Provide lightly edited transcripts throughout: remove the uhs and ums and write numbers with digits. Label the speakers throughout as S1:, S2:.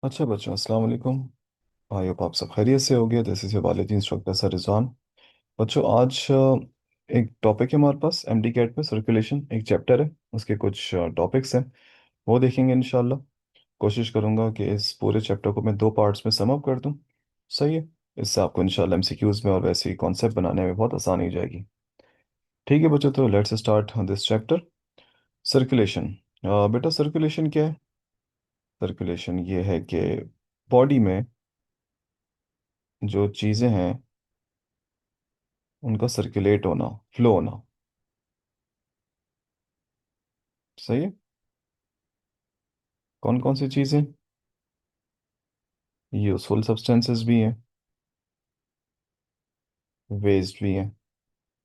S1: अच्छा बच्चों, अस्सलाम वालेकुम। आई होप आप सब खैरियत से हो गया। दिस इज़ योर वालिद इंस्ट्रक्टर सर रिजवान। बच्चों, आज एक टॉपिक है हमारे पास एमडी कैट में सर्कुलेशन, एक चैप्टर है। उसके कुछ टॉपिक्स हैं, वो देखेंगे इंशाल्लाह। कोशिश करूंगा कि इस पूरे चैप्टर को मैं दो पार्ट्स में सम अप कर दूं। सही है। इससे आपको इंशाल्लाह एमसीक्यूज में और वैसे ही कॉन्सेप्ट बनाने में बहुत आसानी हो जाएगी। ठीक है बच्चों, तो let's start this chapter. Circulation. बेटा, सर्कुलेशन क्या है? सर्कुलेशन ये है कि बॉडी में जो चीज़ें हैं उनका सर्कुलेट होना, फ्लो होना। सही है। कौन कौन सी चीज़ें? यूजफुल सब्सटेंसेस भी हैं, वेस्ट भी हैं।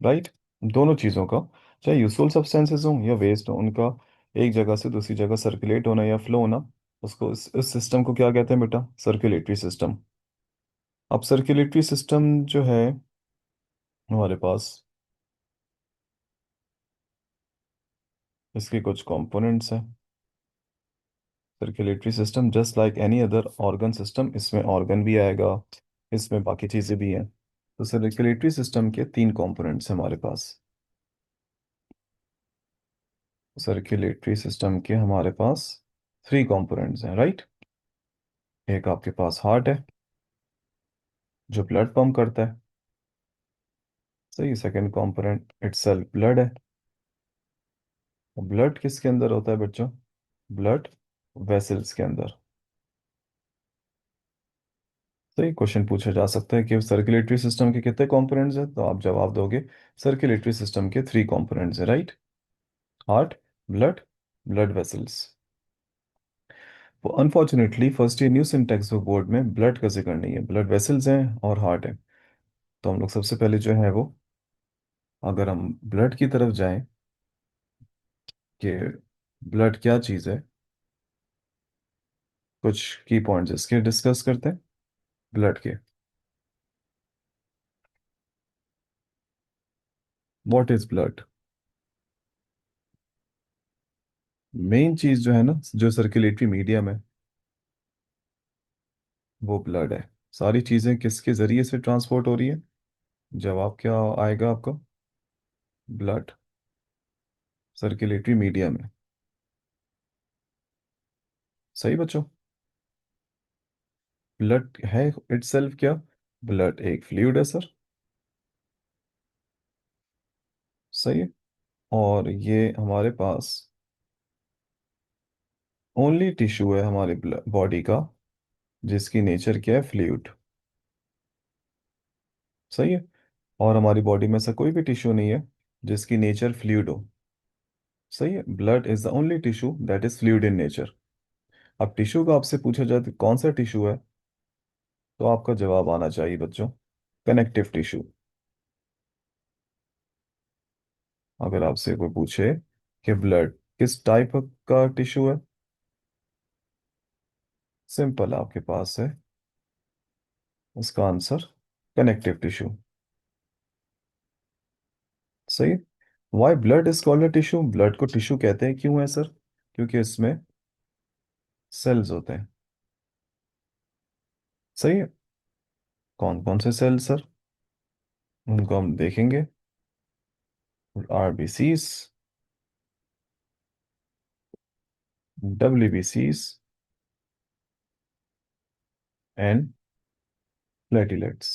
S1: राइट। दोनों चीज़ों का, चाहे यूजफुल सब्सटेंसेस हों या वेस्ट हो, उनका एक जगह से दूसरी जगह सर्कुलेट होना या फ्लो होना, उसको इस सिस्टम को क्या कहते हैं बेटा? Circulatory system. अब सर्कुलेटरी सिस्टम जो है हमारे पास, इसके कुछ कंपोनेंट्स हैं। Circulatory system just like any other organ system, इसमें ऑर्गन भी आएगा, इसमें बाकी चीज़ें भी हैं। तो सर्कुलेटरी सिस्टम के तीन कंपोनेंट्स हैं हमारे पास। सर्कुलेटरी सिस्टम के हमारे पास थ्री कंपोनेंट्स हैं, राइट। एक आपके पास हार्ट है जो ब्लड पंप करता है। सही। सेकंड कंपोनेंट इटसेल्फ ब्लड है। ब्लड किसके अंदर होता है बच्चों? ब्लड वेसल्स के अंदर। सही। क्वेश्चन पूछा जा सकता है कि सर्कुलेटरी सिस्टम के कितने कंपोनेंट्स हैं, तो आप जवाब दोगे सर्कुलेटरी सिस्टम के थ्री कंपोनेंट्स हैं, right. Heart, blood, blood vessels. वो unfortunately first year new text book board में ब्लड का जिक्र नहीं है, ब्लड वेसल्स हैं और हार्ट है। तो हम लोग सबसे पहले जो है वो, अगर हम ब्लड की तरफ जाएं कि ब्लड क्या चीज़ है, कुछ की पॉइंट्स इसके डिस्कस करते हैं। ब्लड के, व्हाट इज ब्लड? मेन चीज़ जो है ना, जो सर्कुलेटरी मीडियम है, वो ब्लड है। सारी चीज़ें किसके ज़रिए से ट्रांसपोर्ट हो रही है? जवाब क्या आएगा आपका? ब्लड। सर्कुलेटरी मीडियम है। सही बच्चों। ब्लड है इटसेल्फ क्या? ब्लड एक फ्लूइड है सर। सही है। और ये हमारे पास ओनली टिश्यू है हमारे बॉडी का जिसकी नेचर क्या है? फ्लूइड। सही है। और हमारी बॉडी में ऐसा कोई भी टिश्यू नहीं है जिसकी नेचर फ्लूइड हो। सही है। Blood is the only tissue that is fluid in nature. अब टिश्यू का आपसे पूछा जाए तो कौन सा टिश्यू है, तो आपका जवाब आना चाहिए बच्चों, कनेक्टिव टिश्यू। अगर आपसे कोई पूछे कि ब्लड किस टाइप का टिश्यू है, सिंपल आपके पास है इसका आंसर, कनेक्टिव टिश्यू। सही। Why blood is called a tissue? Blood को टिश्यू कहते हैं क्यों है सर? क्योंकि इसमें सेल्स होते हैं। सही है। कौन कौन से सेल्स सर? उनको हम देखेंगे। आरबीसीस, डब्ल्यूबीसीस एंड प्लेटिलेट्स।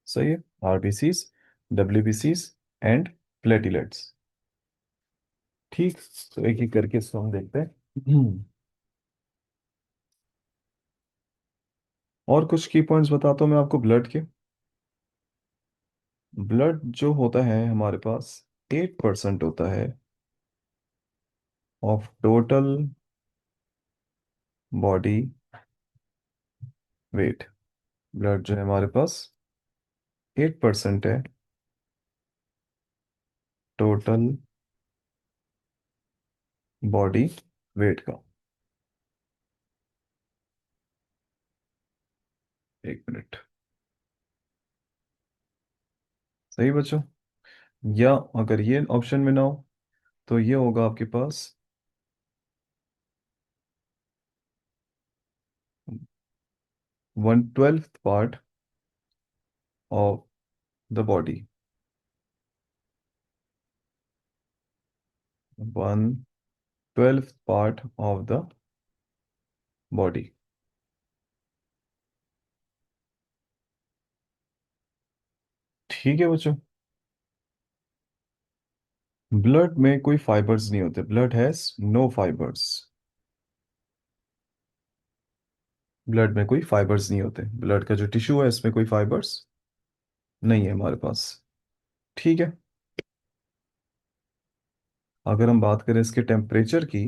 S1: सही है। आरबीसीस, डब्ल्यूबीसीस एंड प्लेटिलेट्स। ठीक। तो एक एक करके इसको हम देखते हैं। और कुछ की पॉइंट्स बताता हूँ मैं आपको ब्लड के। ब्लड जो होता है हमारे पास 8% होता है of total body weight. Blood जो है हमारे पास 8% है टोटल बॉडी वेट का। एक मिनट। सही बच्चों। या अगर ये ऑप्शन में ना हो तो ये होगा आपके पास 1/12 part of the body. 1/12 part of the body. ठीक है बच्चों। ब्लड में कोई फाइबर्स नहीं होते, blood has no fibres. Blood में कोई फाइबर्स नहीं होते, ब्लड का जो टिश्यू है इसमें कोई फाइबर्स नहीं है हमारे पास। ठीक है। अगर हम बात करें इसके टेम्परेचर की,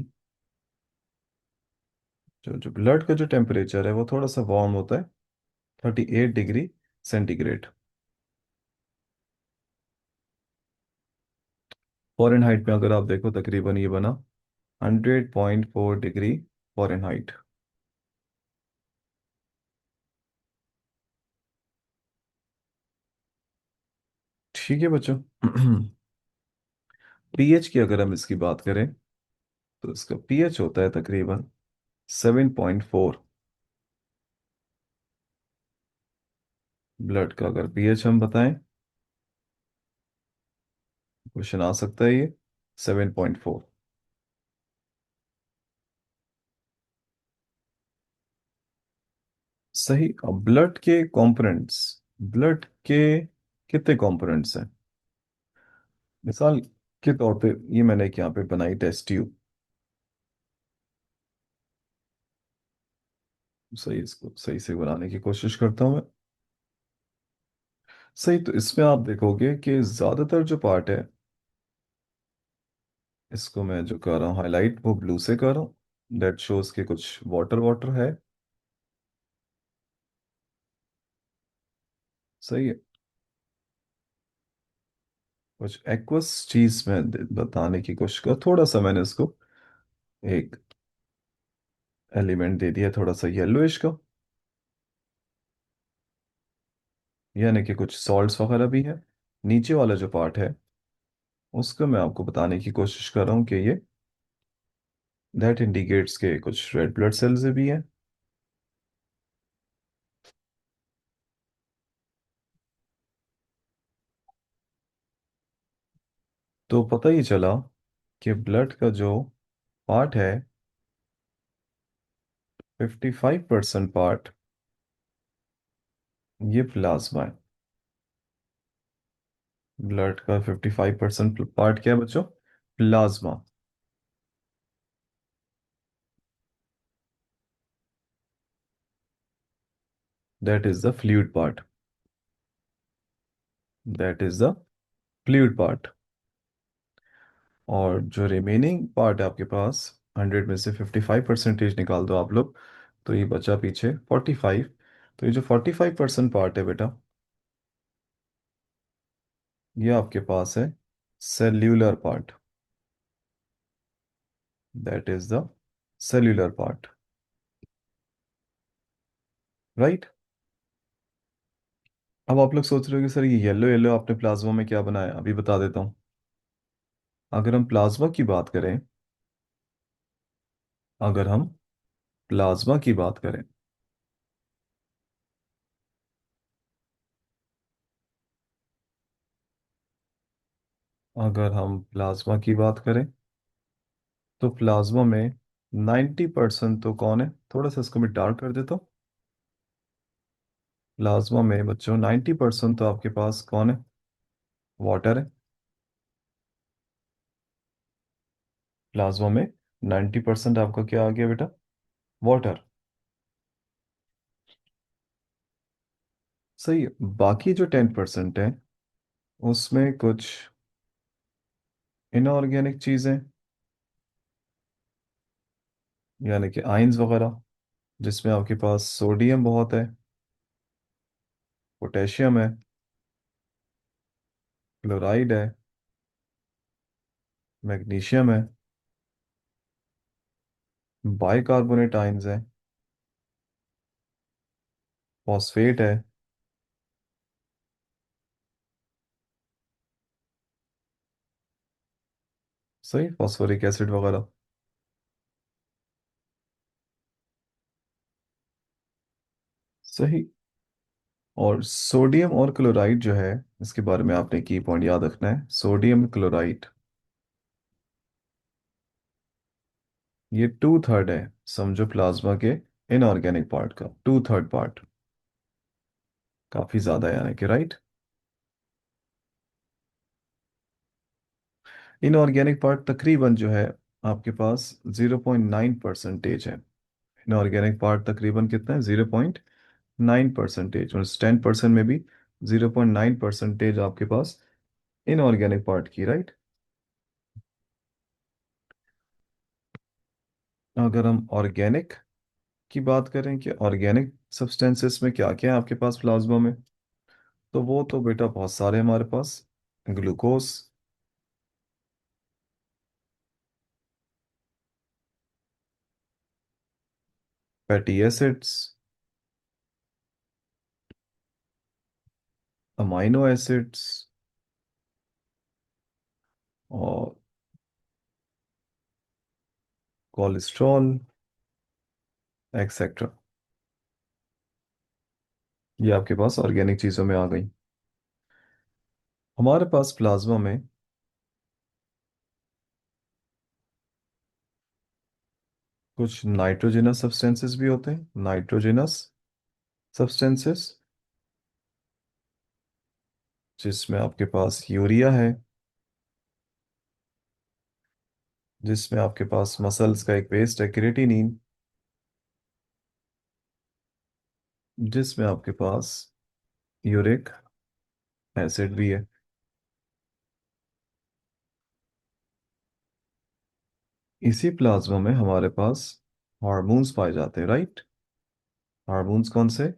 S1: जो जो ब्लड का जो टेम्परेचर है वो थोड़ा सा वार्म होता है, 38 डिग्री सेंटीग्रेड। फ़ारेनहाइट में अगर आप देखो तकरीबन ये बना 100.4 डिग्री फ़ारेनहाइट। ठीक है बच्चों। पीएच की अगर हम इसकी बात करें तो इसका पीएच होता है तकरीबन 7.4। ब्लड का अगर पीएच हम बताएं, क्वेश्चन आ सकता है ये 7.4। सही। अब ब्लड के कंपोनेंट्स, ब्लड के कितने कंपोनेंट्स हैं? मिसाल के तौर पे ये मैंने एक यहाँ पे बनाई टेस्ट ट्यूब। सही, इसको सही से बनाने की कोशिश करता हूँ मैं। सही, तो इसमें आप देखोगे कि ज्यादातर जो पार्ट है, इसको मैं जो कर रहा हूँ हाईलाइट वो ब्लू से कर रहा हूँ, दैट शोज कि कुछ वाटर वाटर है। सही है। कुछ एक्वस चीज में बताने की कोशिश कर, थोड़ा सा मैंने इसको एक एलिमेंट दे दिया थोड़ा सा येलोइश का, यानी कि कुछ सॉल्ट्स वगैरह भी है। नीचे वाला जो पार्ट है उसको मैं आपको बताने की कोशिश कर रहा हूँ कि ये दैट इंडिकेट्स के कुछ रेड ब्लड सेल्स भी हैं। तो पता ही चला कि ब्लड का जो पार्ट है, 55% पार्ट ये प्लाज्मा है। ब्लड का 55% पार्ट क्या है बच्चों? Plasma. That is the fluid part. That is the fluid part. और जो रिमेनिंग पार्ट है आपके पास, 100 में से 55% निकाल दो आप लोग, तो ये बचा पीछे 45। तो ये जो 45% पार्ट है बेटा, ये आपके पास है cellular part. That is the cellular part. Right. अब आप लोग सोच रहे हो कि सर ये येलो येलो आपने प्लाज्मा में क्या बनाया, अभी बता देता हूँ। अगर हम प्लाज्मा की बात करें, अगर हम प्लाज्मा की बात करें, अगर हम प्लाज्मा की बात करें तो प्लाज्मा में 90% तो कौन है, थोड़ा सा इसको मैं डार्क कर देता हूँ। प्लाज्मा में बच्चों 90% तो आपके पास कौन है? वाटर है। प्लाज्मा में 90% आपका क्या आ गया बेटा? वाटर। सही है। बाकी जो 10% है उसमें कुछ इनऑर्गेनिक चीजें, यानी कि आयंस वगैरह, जिसमें आपके पास सोडियम बहुत है, पोटेशियम है, क्लोराइड है, मैग्नीशियम है, बाइकार्बोनेट आयंस है, फॉस्फेट है। सही, फॉस्फोरिक एसिड वगैरह। सही। और सोडियम और क्लोराइड जो है, इसके बारे में आपने की पॉइंट याद रखना है, सोडियम क्लोराइड। ये 2/3 है, समझो प्लाज्मा के इनऑर्गेनिक पार्ट का 2/3 पार्ट। काफी ज्यादा है यानी कि, राइट। इनऑर्गेनिक पार्ट तकरीबन जो है आपके पास 0.9% है। इनऑर्गेनिक पार्ट तकरीबन कितना है, 0.9%। और 10% में भी 0.9% आपके पास इनऑर्गेनिक पार्ट की, राइट। अगर हम ऑर्गेनिक की बात करें कि ऑर्गेनिक सब्सटेंसेस में क्या क्या है आपके पास प्लाज्मा में, तो वो तो बेटा बहुत सारे हैं हमारे पास। Glucose, fatty acids, amino acids, और कोलेस्ट्रॉल, एक्सेट्रा। ये आपके पास ऑर्गेनिक चीज़ों में आ गई। हमारे पास प्लाज्मा में कुछ नाइट्रोजनस सब्सटेंसेस भी होते हैं, नाइट्रोजनस सब्सटेंसेस, जिसमें आपके पास यूरिया है, जिसमें आपके पास मसल्स का एक वेस्ट है क्रिएटिनिन, जिसमें आपके पास यूरिक एसिड भी है। इसी प्लाज्मा में हमारे पास हार्मोन्स पाए जाते हैं, राइट। हार्मोन्स कौन से,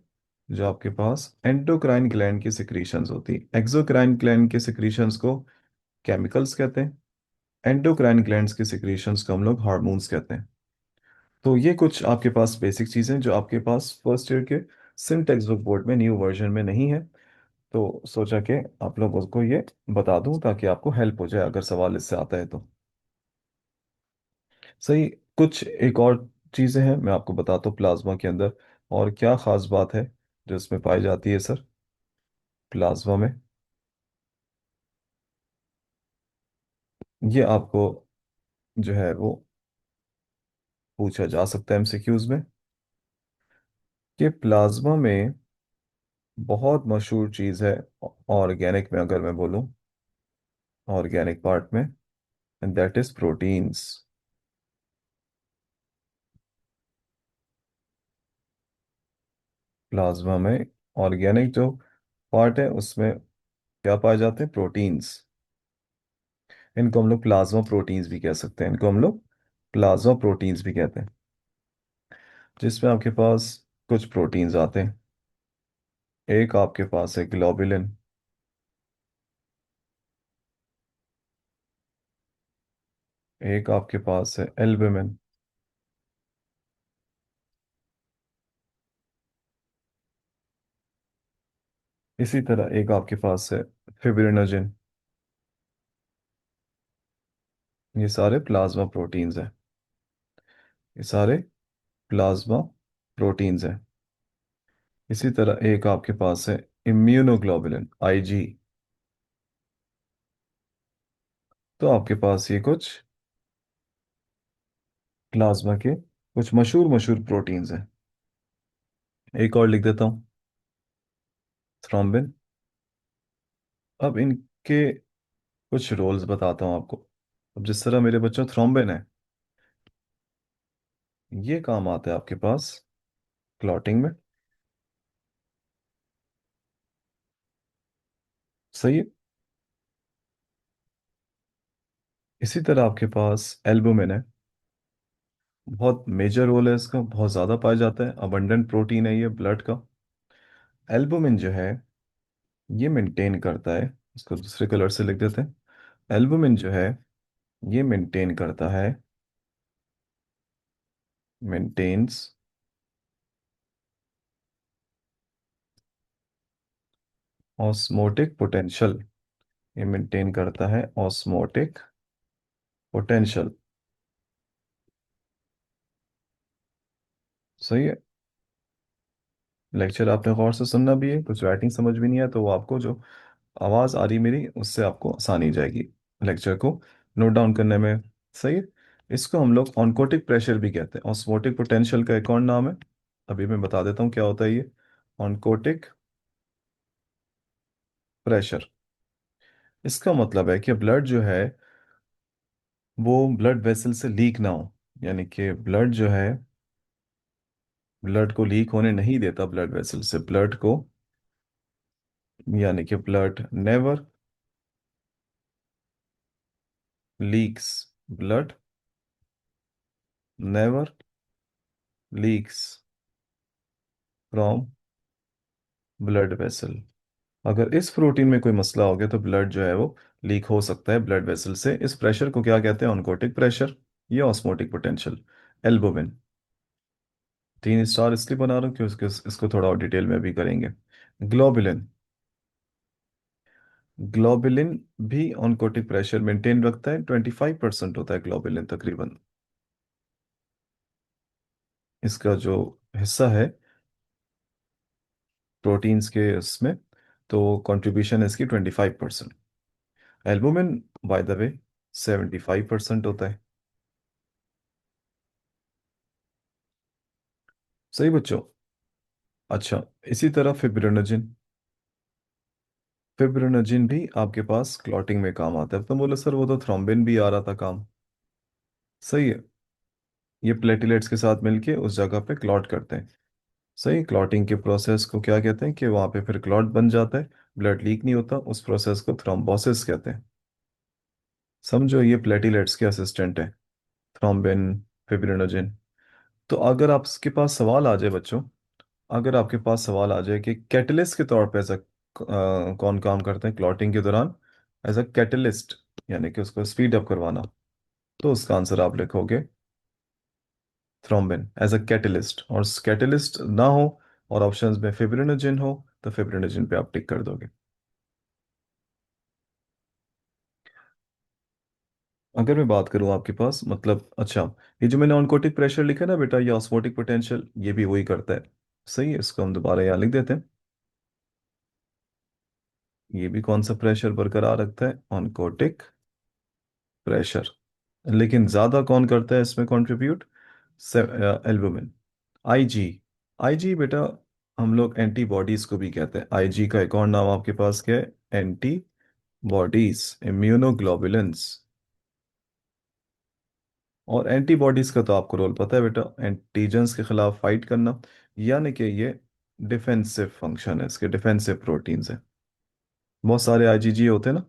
S1: जो आपके पास एंडोक्राइन ग्लैंड की सिक्रीशंस होती है। एक्सोक्राइन ग्लैंड के सिक्रीशंस को केमिकल्स कहते हैं, एंडोक्राइन ग्लैंड्स के सिक्रीशंस को हम लोग हार्मोन्स कहते हैं। तो ये कुछ आपके पास बेसिक चीज़ें जो आपके पास फर्स्ट ईयर के सिम टेक्स्ट बुक बोर्ड में न्यू वर्जन में नहीं है। तो सोचा कि आप लोगों को ये बता दूं ताकि आपको हेल्प हो जाए अगर सवाल इससे आता है तो। सही। कुछ एक और चीज़ें हैं मैं आपको बताता हूँ प्लाज्मा के अंदर और क्या खास बात है जो इसमें पाई जाती है सर, प्लाज्मा में। ये आपको जो है वो पूछा जा सकता है एमसीक्यूज में, कि प्लाज्मा में बहुत मशहूर चीज़ है ऑर्गेनिक में, अगर मैं बोलूँ ऑर्गेनिक पार्ट में, and that is proteins. Plasma में ऑर्गेनिक जो पार्ट है उसमें क्या पाए जाते हैं, प्रोटीन्स। इनको हम लोग प्लाज्मा प्रोटीन्स भी कह सकते हैं, इनको हम लोग प्लाज्मा प्रोटीन्स भी कहते हैं, जिसमें आपके पास कुछ प्रोटीन्स आते हैं। एक आपके पास है ग्लोबुलिन, एक आपके पास है एल्बुमिन, इसी तरह एक आपके पास है फिब्रिनोजन। ये सारे प्लाज्मा प्रोटीन्स हैं, ये सारे प्लाज्मा प्रोटीन्स हैं। इसी तरह एक आपके पास है इम्यूनोग्लोबुलिन, आईजी। तो आपके पास ये कुछ प्लाज्मा के कुछ मशहूर मशहूर प्रोटीन्स हैं। एक और लिख देता हूँ, थ्रोम्बिन। अब इनके कुछ रोल्स बताता हूँ आपको। अब जिस तरह मेरे बच्चों थ्रोम्बिन है, ये काम आता है आपके पास क्लॉटिंग में। सही है। इसी तरह आपके पास एल्बुमिन है, बहुत मेजर रोल है इसका, बहुत ज़्यादा पाया जाता है, अबंडेंट प्रोटीन है ये ब्लड का। एल्बुमिन जो है ये मेंटेन करता है, इसको दूसरे कलर से लिख देते हैं। एल्बुमिन जो है ये मेंटेन करता है, मेंटेन्स ऑस्मोटिक पोटेंशियल। ये मेंटेन करता है ऑस्मोटिक पोटेंशियल। सही है। लेक्चर आपने गौर से सुनना भी है, कुछ राइटिंग समझ भी नहीं है तो वो आपको जो आवाज़ आ रही मेरी उससे आपको आसानी हो जाएगी लेक्चर को नोट डाउन करने में। सही है। इसको हम लोग ऑनकोटिक प्रेशर भी कहते हैं। ऑस्मोटिक पोटेंशियल का एक और नाम है, अभी मैं बता देता हूँ क्या होता है ये। ऑनकोटिक प्रेशर, इसका मतलब है कि ब्लड जो है वो ब्लड वेसल से लीक ना हो, यानी कि ब्लड जो है, ब्लड को लीक होने नहीं देता ब्लड वेसल से ब्लड को, यानी कि blood never leaks, blood never leaks from blood vessel. अगर इस प्रोटीन में कोई मसला हो गया तो ब्लड जो है वो लीक हो सकता है ब्लड वेसल से। इस प्रेशर को क्या कहते हैं? ऑनकोटिक प्रेशर या ऑस्मोटिक पोटेंशियल। एल्बुमिन। 3 स्टार इसलिए बना रहा हूँ कि इसको थोड़ा और डिटेल में भी करेंगे। ग्लोबुलिन। ग्लोबुलिन भी ऑनकोटिक प्रेशर मेंटेन रखता है, 25% होता है ग्लोबुलिन तकरीबन। इसका जो हिस्सा है प्रोटीन्स के उसमें, तो कंट्रीब्यूशन है इसकी 25%। एल्बुमिन बाय द वे 75% होता है। सही बच्चों। अच्छा, इसी तरह फिब्रिनोजिन। फिब्रिनोजिन भी आपके पास क्लॉटिंग में काम आता है। अब तुम बोले सर वो तो थ्रोम्बिन भी आ रहा था काम। सही है। ये प्लेटलेट्स के साथ मिलके उस जगह पे क्लॉट करते हैं। सही। क्लॉटिंग के प्रोसेस को क्या कहते हैं कि वहाँ पे फिर क्लॉट बन जाता है, ब्लड लीक नहीं होता, उस प्रोसेस को थ्रोम्बोसिस कहते हैं। समझो ये प्लेटलेट्स के असिस्टेंट है, थ्रोम्बिन, फिब्रिनोजिन। तो अगर आपके पास सवाल आ जाए बच्चों, अगर आपके पास सवाल आ जाए कि कैटलिस्ट के तौर पे ऐसा कौन काम करते हैं क्लॉटिंग के दौरान, एज अ कैटलिस्ट, यानी कि उसको स्पीड अप करवाना, तो उसका आंसर आप लिखोगे थ्रोम्बिन एज अ कैटलिस्ट। और कैटलिस्ट ना हो और ऑप्शंस में फिब्रिनोजिन हो तो फिब्रिनोजिन पे आप टिक कर दोगे। अगर मैं बात करूं आपके पास मतलब, अच्छा, ये जो मैंने ऑनकोटिक प्रेशर लिखा है ना बेटा, ये ऑस्मोटिक पोटेंशियल ये भी वही करता है। सही है, इसको हम दोबारा यहाँ लिख देते हैं। ये भी कौन सा प्रेशर बरकरार रखता है? Oncotic pressure. लेकिन ज्यादा कौन करता है इसमें कंट्रीब्यूट? एल्बुमिन। आईजी। आईजी बेटा हम लोग एंटीबॉडीज को भी कहते हैं। आईजी का एक और नाम आपके पास क्या है? Antibodies, immunoglobulins. और एंटीबॉडीज का तो आपको रोल पता है बेटा, एंटीजेंस के खिलाफ फाइट करना, यानी कि ये डिफेंसिव फंक्शन है इसके, डिफेंसिव प्रोटीन्स है। बहुत सारे आईजीजी होते हैं ना,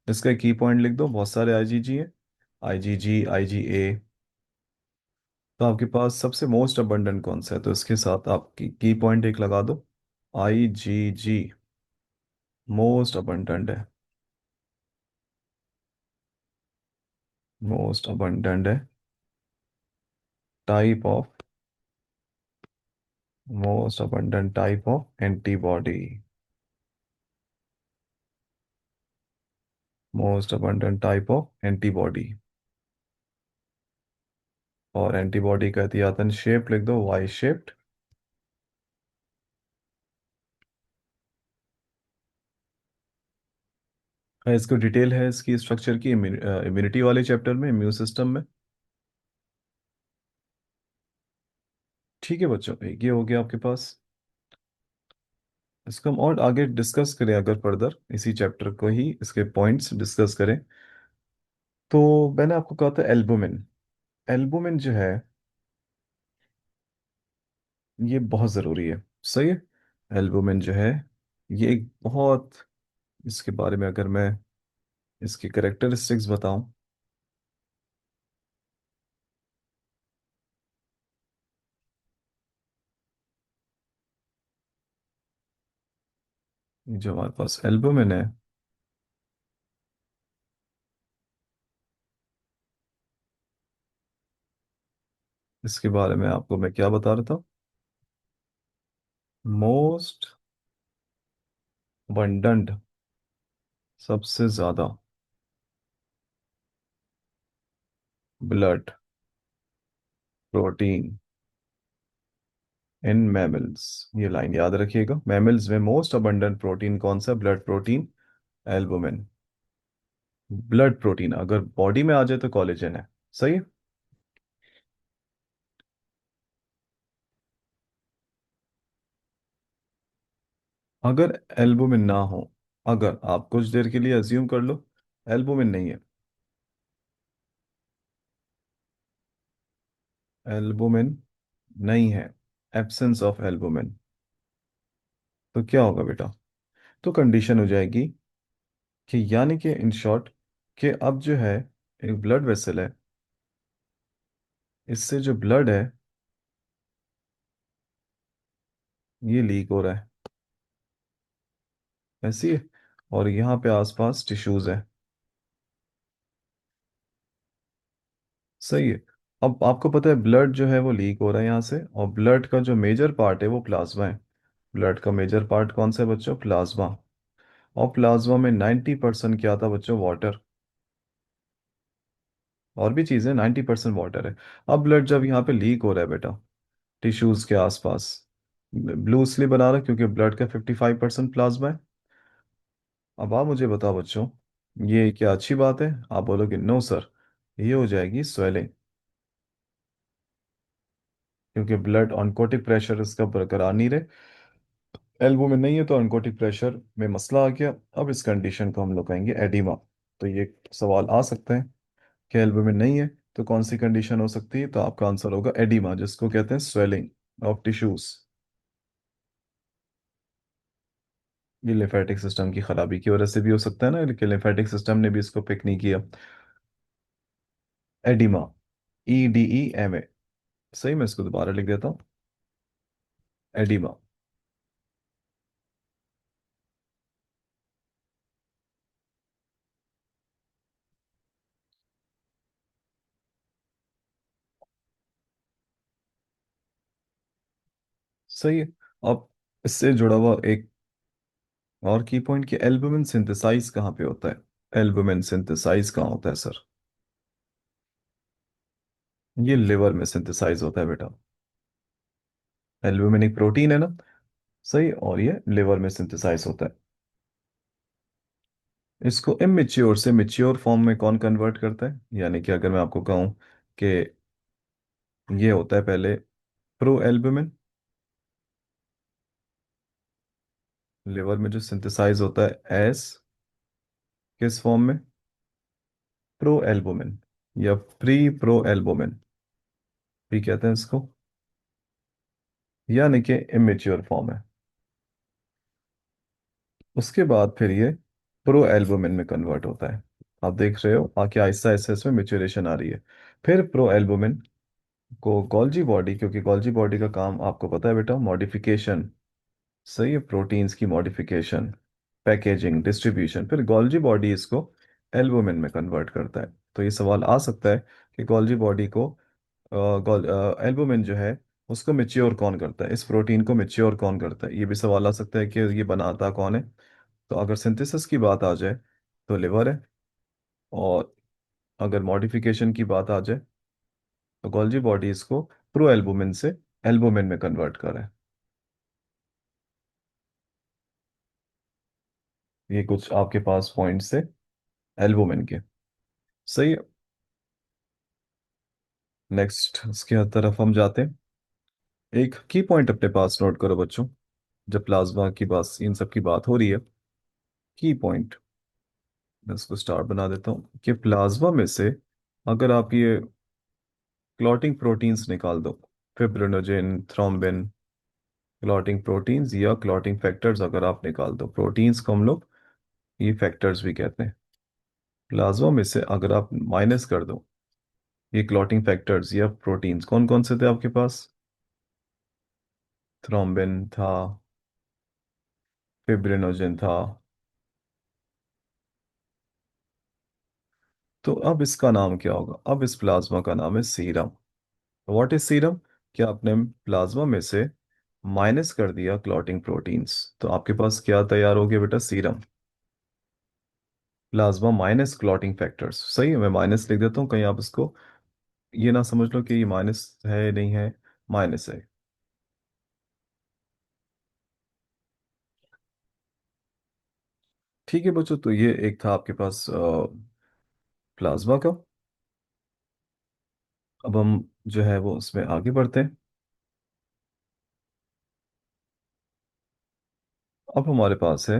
S1: इसका की पॉइंट लिख दो, बहुत सारे आईजीजी है। IgG, IgA. तो आपके पास सबसे मोस्ट अबंडेंट कौन सा है? तो इसके साथ आप की पॉइंट एक लगा दो। आईजीजी मोस्ट अबंडेंट है, मोस्ट अबंडेंट है type of, most abundant type of antibody, most abundant type of antibody. और एंटीबॉडी का एहतियातन शेप लिख दो, वाई शेप्ड। इसको डिटेल है इसकी स्ट्रक्चर की इम्यूनिटी वाले चैप्टर में, इम्यून सिस्टम में। ठीक है बच्चों, एक ये हो गया आपके पास। इसको हम और आगे डिस्कस करें अगर फर्दर, इसी चैप्टर को ही इसके पॉइंट्स डिस्कस करें। तो मैंने आपको कहा था एल्बुमिन। एल्बुमिन जो है ये बहुत ज़रूरी है। सही है। एल्बुमिन जो है ये एक बहुत, इसके बारे में अगर मैं इसकी करेक्टरिस्टिक्स बताऊं, ये जो हमारे पास एल्बुमिन है, इसके बारे में आपको मैं क्या बता रहा था? मोस्ट abundant, सबसे ज्यादा ब्लड प्रोटीन इन मैमल्स। ये लाइन याद रखिएगा, मैमल्स में मोस्ट अबंडेंट प्रोटीन कौन सा? Blood protein, albumin. Blood protein अगर बॉडी में आ जाए तो कोलेजन है। सही है। अगर एल्बुमिन ना हो, अगर आप कुछ देर के लिए अज्यूम कर लो एल्बुमिन नहीं है, एल्बुमिन नहीं है, एब्सेंस ऑफ एल्बुमिन, तो क्या होगा बेटा? तो कंडीशन हो जाएगी कि यानी कि इन शॉर्ट, कि अब जो है एक ब्लड वेसल है, इससे जो ब्लड है ये लीक हो रहा है, ऐसी है। और यहाँ पे आसपास टिश्यूज है। सही है। अब आपको पता है ब्लड जो है वो लीक हो रहा है यहाँ से, और ब्लड का जो मेजर पार्ट है वो प्लाज्मा है। ब्लड का मेजर पार्ट कौन सा है बच्चों? प्लाज्मा। और प्लाज्मा में 90% क्या था बच्चों? वाटर। और भी चीज़ें, 90% वाटर है। अब ब्लड जब यहाँ पे लीक हो रहा है बेटा, टिश्यूज के आसपास, ब्लू इसलिए बना रहा है क्योंकि ब्लड का 55% प्लाज्मा है। अब आप मुझे बताओ बच्चों, ये क्या अच्छी बात है? आप बोलोगे नो सर, ये हो जाएगी स्वेलिंग, क्योंकि ब्लड ऑनकोटिक प्रेशर इसका बरकरार नहीं रहे। एल्बो में नहीं है तो ऑनकोटिक प्रेशर में मसला आ गया। अब इस कंडीशन को हम लोग कहेंगे एडिमा। तो ये सवाल आ सकते हैं कि एल्बो में नहीं है तो कौन सी कंडीशन हो सकती है? तो आपका आंसर होगा एडिमा, जिसको कहते हैं स्वेलिंग ऑफ टिश्यूज। ये लिम्फेटिक सिस्टम की खराबी की वजह से भी हो सकता है ना, लेकिन लिम्फेटिक सिस्टम ने भी इसको पिक नहीं किया। Oedema, EDEMA। सही, मैं इसको दोबारा लिख देता हूँ, एडिमा। सही है। अब इससे जुड़ा हुआ एक और की पॉइंट, कि एल्बुमिन सिंथेसाइज कहाँ पे होता है? एल्बुमिन सिंथेसाइज कहाँ होता है सर? ये लिवर में सिंथेसाइज होता है बेटा। एल्बुमिन एक प्रोटीन है ना। सही, और ये लिवर में सिंथेसाइज होता है। इसको इमेच्योर से मेच्योर फॉर्म में कौन कन्वर्ट करता है? यानी कि अगर मैं आपको कहूँ कि ये होता है पहले प्रो एल्बुमिन, लिवर में जो सिंथेसाइज होता है एस किस फॉर्म में? प्रो एल्बुमिन या प्री प्रो एल्बुमिन भी कहते हैं इसको, यानी कि इमेच्योर फॉर्म है। उसके बाद फिर ये प्रो एल्बुमिन में कन्वर्ट होता है। आप देख रहे हो आके आहिस्ता आहिस्ता इसमें मेच्योरेशन आ रही है। फिर प्रो एल्बुमिन को गोल्जी बॉडी, क्योंकि गोल्जी बॉडी का काम आपको पता है बेटा, मॉडिफिकेशन। सही है, प्रोटीन्स की मॉडिफिकेशन, पैकेजिंग, डिस्ट्रीब्यूशन, फिर गोल्जी बॉडी इसको एल्बुमिन में कन्वर्ट करता है। तो ये सवाल आ सकता है कि गोल्जी बॉडी को एल्बुमिन जो है उसको मेच्योर कौन करता है, इस प्रोटीन को मेच्योर कौन करता है? ये भी सवाल आ सकता है कि ये बनाता कौन है। तो अगर सिंथेसिस की बात आ जाए तो लिवर है, और अगर मॉडिफिकेशन की बात आ जाए तो गोल्जी बॉडी इसको प्रो एल्बुमिन से एल्बुमिन में कन्वर्ट कर रहा है। ये कुछ आपके पास पॉइंट्स थे एल्बुमिन के। सही है। नेक्स्ट उसके तरफ हम जाते हैं। एक की पॉइंट अपने पास नोट करो बच्चों, जब प्लाज्मा की बात, इन सब की बात हो रही है, की पॉइंट, मैं इसको स्टार बना देता हूँ कि प्लाज्मा में से अगर आप ये क्लॉटिंग प्रोटीन्स निकाल दो, फिब्रिनोजेन, थ्रोम्बिन, क्लॉटिंग प्रोटीन्स या क्लॉटिंग फैक्टर्स अगर आप निकाल दो, प्रोटीन्स को हम लोग ये फैक्टर्स भी कहते हैं। प्लाज्मा में से अगर आप माइनस कर दो ये क्लॉटिंग फैक्टर्स या प्रोटीन्स, कौन कौन से थे आपके पास? थ्रोम्बिन था, फिब्रिनोजेन था। तो अब इसका नाम क्या होगा? अब इस प्लाज्मा का नाम है सीरम। What is serum? क्या आपने प्लाज्मा में से माइनस कर दिया क्लॉटिंग प्रोटीन्स, तो आपके पास क्या तैयार हो गया बेटा? Serum. Plasma minus clotting factors. सही है, मैं माइनस लिख देता हूँ कहीं आप इसको ये ना समझ लो कि ये माइनस है नहीं है, माइनस है। ठीक है बच्चों, तो ये एक था आपके पास प्लाज्मा का। अब हम जो है वो उसमें आगे बढ़ते हैं। अब हमारे पास है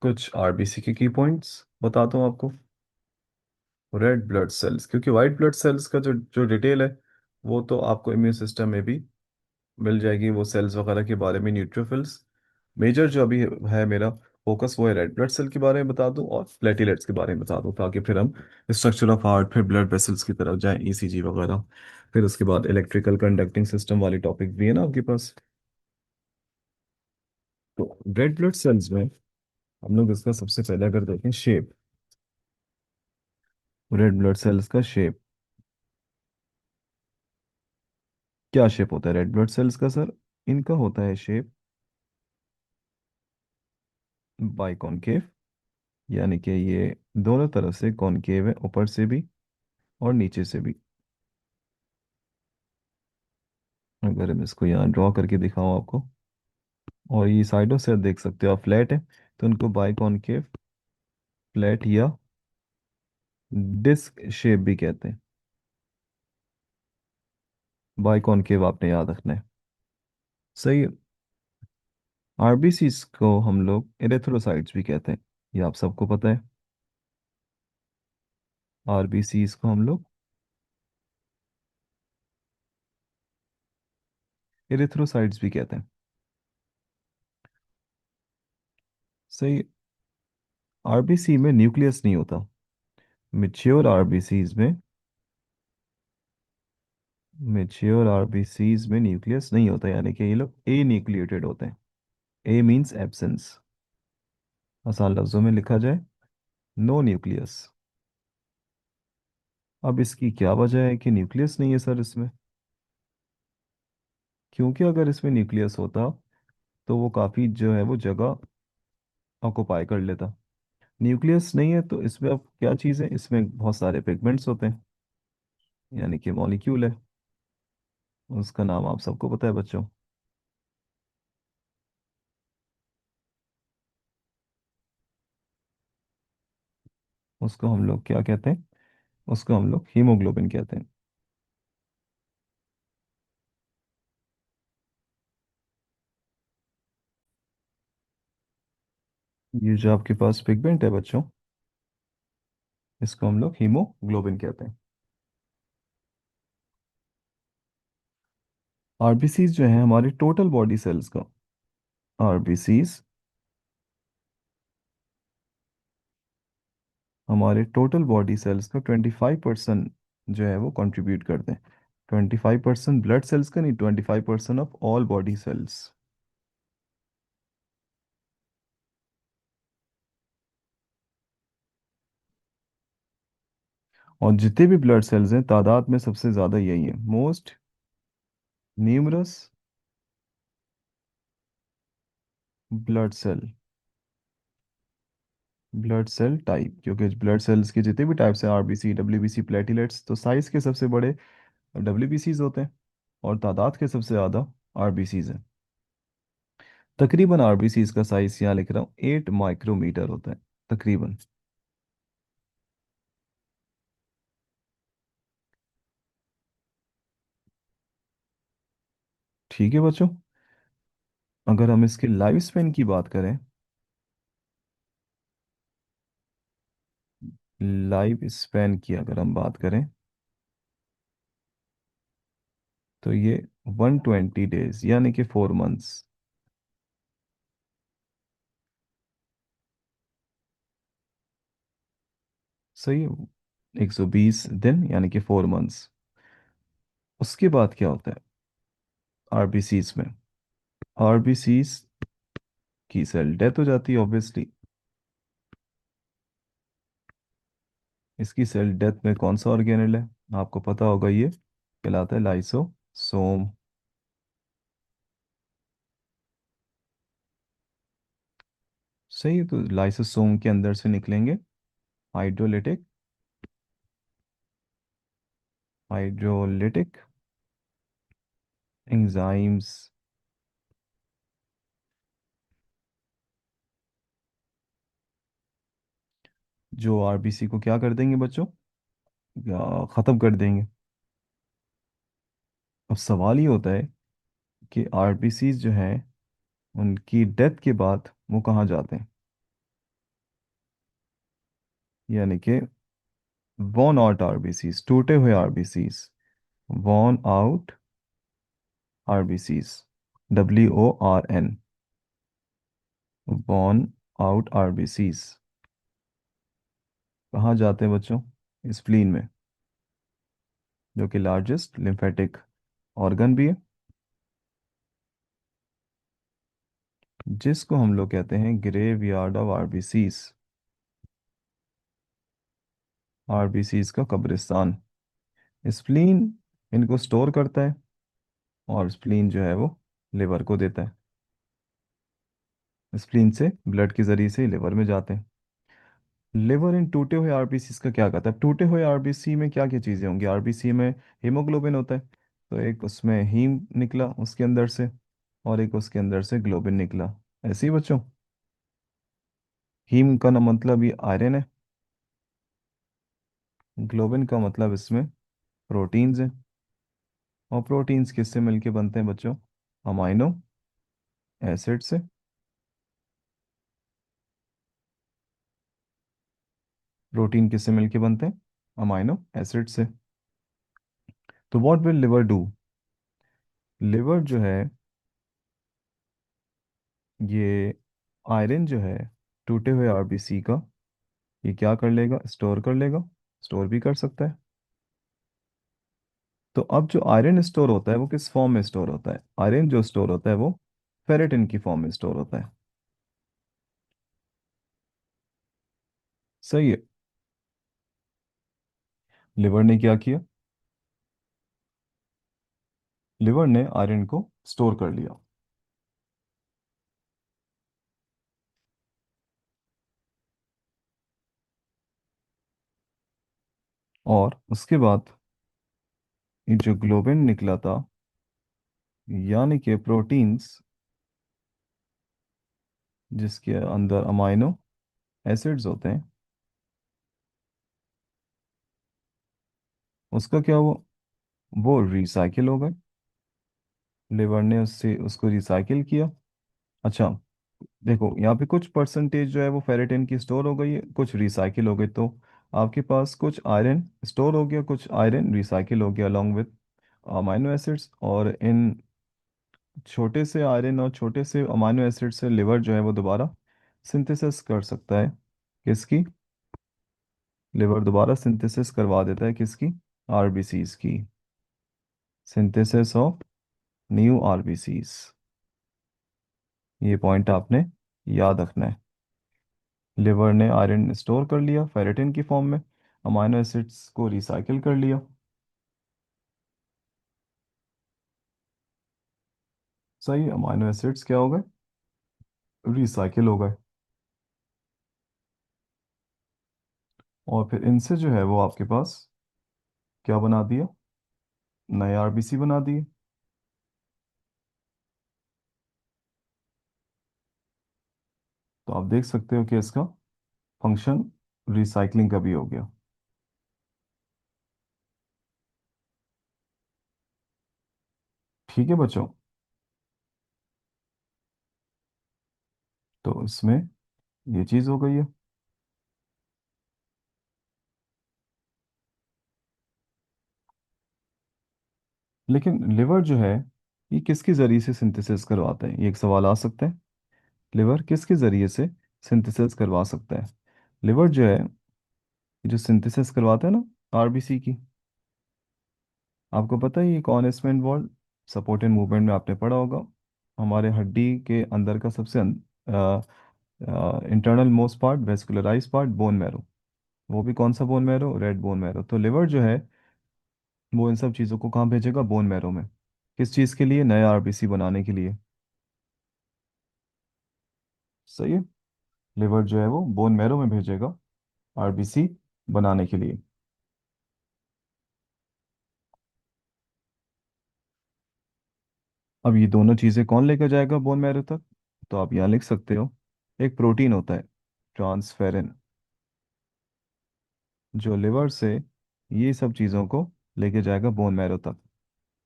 S1: कुछ आरबीसी के की पॉइंट्स, बताता हूँ आपको। रेड ब्लड सेल्स, क्योंकि वाइट ब्लड सेल्स का जो जो डिटेल है वो तो आपको इम्यून सिस्टम में भी मिल जाएगी, वो सेल्स वगैरह के बारे में, न्यूट्रोफिल्स। मेजर जो अभी है मेरा फोकस वो है रेड ब्लड सेल के बारे में बता दूं और प्लेटलेट्स के बारे में बता दूं, ताकि फिर हम स्ट्रक्चर ऑफ हार्ट, फिर ब्लड वेसल्स की तरफ जाएं, ईसीजी वगैरह। फिर उसके बाद इलेक्ट्रिकल कंडक्टिंग सिस्टम वाली टॉपिक भी है ना आपके पास। तो रेड ब्लड सेल्स में हम लोग इसका सबसे पहले अगर देखें शेप, रेड ब्लड सेल्स का शेप, क्या शेप होता है रेड ब्लड सेल्स का सर? इनका होता है शेप बाइकॉनकेव, यानी कि ये दोनों तरफ से कॉनकेव है, ऊपर से भी और नीचे से भी। अगर हम इसको यहाँ ड्रॉ करके दिखाऊं आपको, और ये साइडों से आप देख सकते हो आप फ्लैट है, तो उनको बाइकॉनकेव, फ्लैट या डिस्क शेप भी कहते हैं। बाइकॉनकेव आपने याद रखना है। सही। आरबीसीज को हम लोग एरिथ्रोसाइट्स भी कहते हैं, ये आप सबको पता है। आरबीसीज को हम लोग एरिथ्रोसाइट्स भी कहते हैं। सही। आरबीसी में न्यूक्लियस नहीं होता। मेच्योर आरबीसीज में, मेच्योर आरबीसीज में न्यूक्लियस नहीं होता, यानी कि ये लोग ए न्यूक्लिएटेड होते हैं। ए मींस एब्सेंस। आसान लफ्जों में लिखा जाए, नो न्यूक्लियस। अब इसकी क्या वजह है कि न्यूक्लियस नहीं है सर इसमें? क्योंकि अगर इसमें न्यूक्लियस होता तो वो काफ़ी जो है वो जगह ऑक्युपाई कर लेता। न्यूक्लियस नहीं है तो इसमें अब क्या चीज़ है, इसमें बहुत सारे पिगमेंट्स होते हैं, यानी कि मॉलिक्यूल है। उसका नाम आप सबको पता है बच्चों। उसको हम लोग क्या कहते हैं? उसको हम लोग हीमोग्लोबिन कहते हैं। ये जो आपके पास पिगमेंट है बच्चों, इसको हम लोग हीमोग्लोबिन कहते हैं। आरबीसीज जो है हमारे टोटल बॉडी सेल्स का, आरबीसीज हमारे टोटल बॉडी सेल्स का 25% जो है वो कंट्रीब्यूट करते हैं। 25% ब्लड सेल्स का नहीं, 25% ऑफ ऑल बॉडी सेल्स। और जितने भी ब्लड सेल्स हैं तादाद में सबसे ज़्यादा यही है, most numerous blood cell, blood cell type, क्योंकि ब्लड सेल्स के जितने भी टाइप्स हैं, आरबीसी, डब्ल्यूबीसी, प्लेटिलेट्स, तो साइज के सबसे बड़े डब्ल्यूबीसीज होते हैं और तादाद के सबसे ज़्यादा आरबीसीज हैं। तकरीबन आरबीसीज का साइज यहाँ लिख रहा हूँ 8 माइक्रोमीटर होता है, तकरीबन। ठीक है बच्चों। अगर हम इसके लाइफ स्पेन की बात करें, लाइफ स्पेन की अगर हम बात करें, तो ये 120 डेज यानी कि 4 मंथ्स। सही है। 120 दिन यानी कि 4 मंथ्स। उसके बाद क्या होता है आरबीसीज में? आरबीसीज की सेल डेथ हो जाती है ऑब्वियसली। इसकी सेल डेथ में कौन सा ऑर्गेनेल है आपको पता होगा, ये कहलाता है लाइसोसोम। सही है, तो लाइसोसोम के अंदर से निकलेंगे हाइड्रोलिटिक, हाइड्रोलिटिक एंजाइम्स जो आरबीसी को क्या कर देंगे बच्चों, खत्म कर देंगे। अब सवाल ये होता है कि आरबीसी जो हैं उनकी डेथ के बाद वो कहाँ जाते हैं, यानी कि वॉन आउट आरबीसीज, टूटे हुए RBCs, worn out RBCs, WORN, worn out RBCs कहाँ जाते हैं बच्चों, स्प्लीन में, जो कि लार्जेस्ट लिम्फेटिक ऑर्गन भी है, जिसको हम लोग कहते हैं graveyard of RBCs, RBCs का कब्रिस्तान। स्प्लीन इनको स्टोर करता है, और स्प्लीन जो है वो लिवर को देता है। स्प्लीन से ब्लड के जरिए से लिवर में जाते हैं। लिवर इन टूटे हुए आरबीसी का क्या कहता है, टूटे हुए आरबीसी में क्या क्या चीज़ें होंगी, आरबीसी में हीमोग्लोबिन होता है, तो एक उसमें हीम निकला उसके अंदर से, और एक उसके अंदर से ग्लोबिन निकला, ऐसे ही बच्चों। हीम का ना मतलब ये आयरन है, ग्लोबिन का मतलब इसमें प्रोटीन्स हैं, और प्रोटीन्स किससे मिलके बनते हैं बच्चों, अमाइनो एसिड से। प्रोटीन किससे मिलके बनते हैं, अमाइनो एसिड से। तो what will liver do, liver जो है ये आयरन जो है टूटे हुए आरबीसी का, ये क्या कर लेगा, स्टोर कर लेगा, स्टोर भी कर सकता है। तो अब जो आयरन स्टोर होता है वो किस फॉर्म में स्टोर होता है, आयरन जो स्टोर होता है वो फेरेटिन की फॉर्म में स्टोर होता है। सही है। लिवर ने क्या किया, लिवर ने आयरन को स्टोर कर लिया, और उसके बाद ये जो ग्लोबिन निकला था, यानी कि प्रोटीन्स जिसके अंदर अमाइनो एसिड्स होते हैं, उसका क्या हुआ, वो रिसाइकिल हो गए, लिवर ने उससे उसको रिसाइकिल किया। अच्छा, देखो यहाँ पे कुछ परसेंटेज जो है वो फेरेटिन की स्टोर हो गई है, कुछ रिसाइकिल हो गई, तो आपके पास कुछ आयरन स्टोर हो गया, कुछ आयरन रिसाइकिल हो गया अलोंग विद अमाइनो एसिड्स, और इन छोटे से आयरन और छोटे से अमाइनो एसिड से लिवर जो है वो दोबारा सिंथेसिस कर सकता है, किसकी, लिवर दोबारा सिंथेसिस करवा देता है किसकी, आरबीसीज की, सिंथेसिस ऑफ न्यू आरबीसीज। ये पॉइंट आपने याद रखना है। लिवर ने आयरन स्टोर कर लिया फेरेटिन की फॉर्म में, अमाइनो एसिड्स को रिसाइकिल कर लिया। सही, अमाइनो एसिड्स क्या हो गए, रिसाइकिल हो गए, और फिर इनसे जो है वो आपके पास क्या बना दिया, नए आरबीसी बना दिए। तो आप देख सकते हो कि इसका फंक्शन रिसाइकलिंग का भी हो गया। ठीक है बच्चों, तो इसमें ये चीज़ हो गई है। लेकिन लिवर जो है ये किसके जरिए से सिंथेसिस करवाता है, ये एक सवाल आ सकता है, लिवर किसके जरिए से सिंथेसिस करवा सकता है। लिवर जो है ये जो सिंथेसिस करवाता है ना आरबीसी की, आपको पता है ये कौन है इसमें इन्वॉल्व, सपोर्ट एंड मूवमेंट में आपने पढ़ा होगा, हमारे हड्डी के अंदर का सबसे internal most part, vascularise part, bone marrow, वो भी कौन सा bone marrow, red bone marrow. तो लिवर जो है वो इन सब चीज़ों को कहाँ भेजेगा, बोन मैरो में, किस चीज़ के लिए, नए आरबीसी बनाने के लिए। सही है, लिवर जो है वो बोन मैरो में भेजेगा, आरबीसी बनाने के लिए। अब ये दोनों चीज़ें कौन लेकर जाएगा बोन मैरो तक? तो आप यहाँ लिख सकते हो, एक प्रोटीन होता है ट्रांसफेरिन, जो लिवर से ये सब चीज़ों को लेके जाएगा बोन मैरो तक।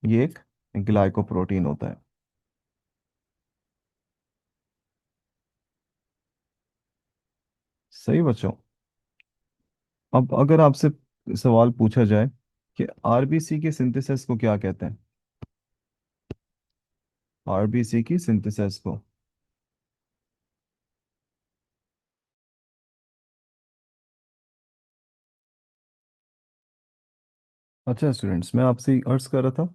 S1: ये एक ग्लाइकोप्रोटीन होता है। सही बच्चों। अब अगर आपसे सवाल पूछा जाए कि आरबीसी के सिंथेसिस को क्या कहते हैं, आरबीसी की सिंथेसिस को। अच्छा स्टूडेंट्स, मैं आपसे अर्ज कर रहा था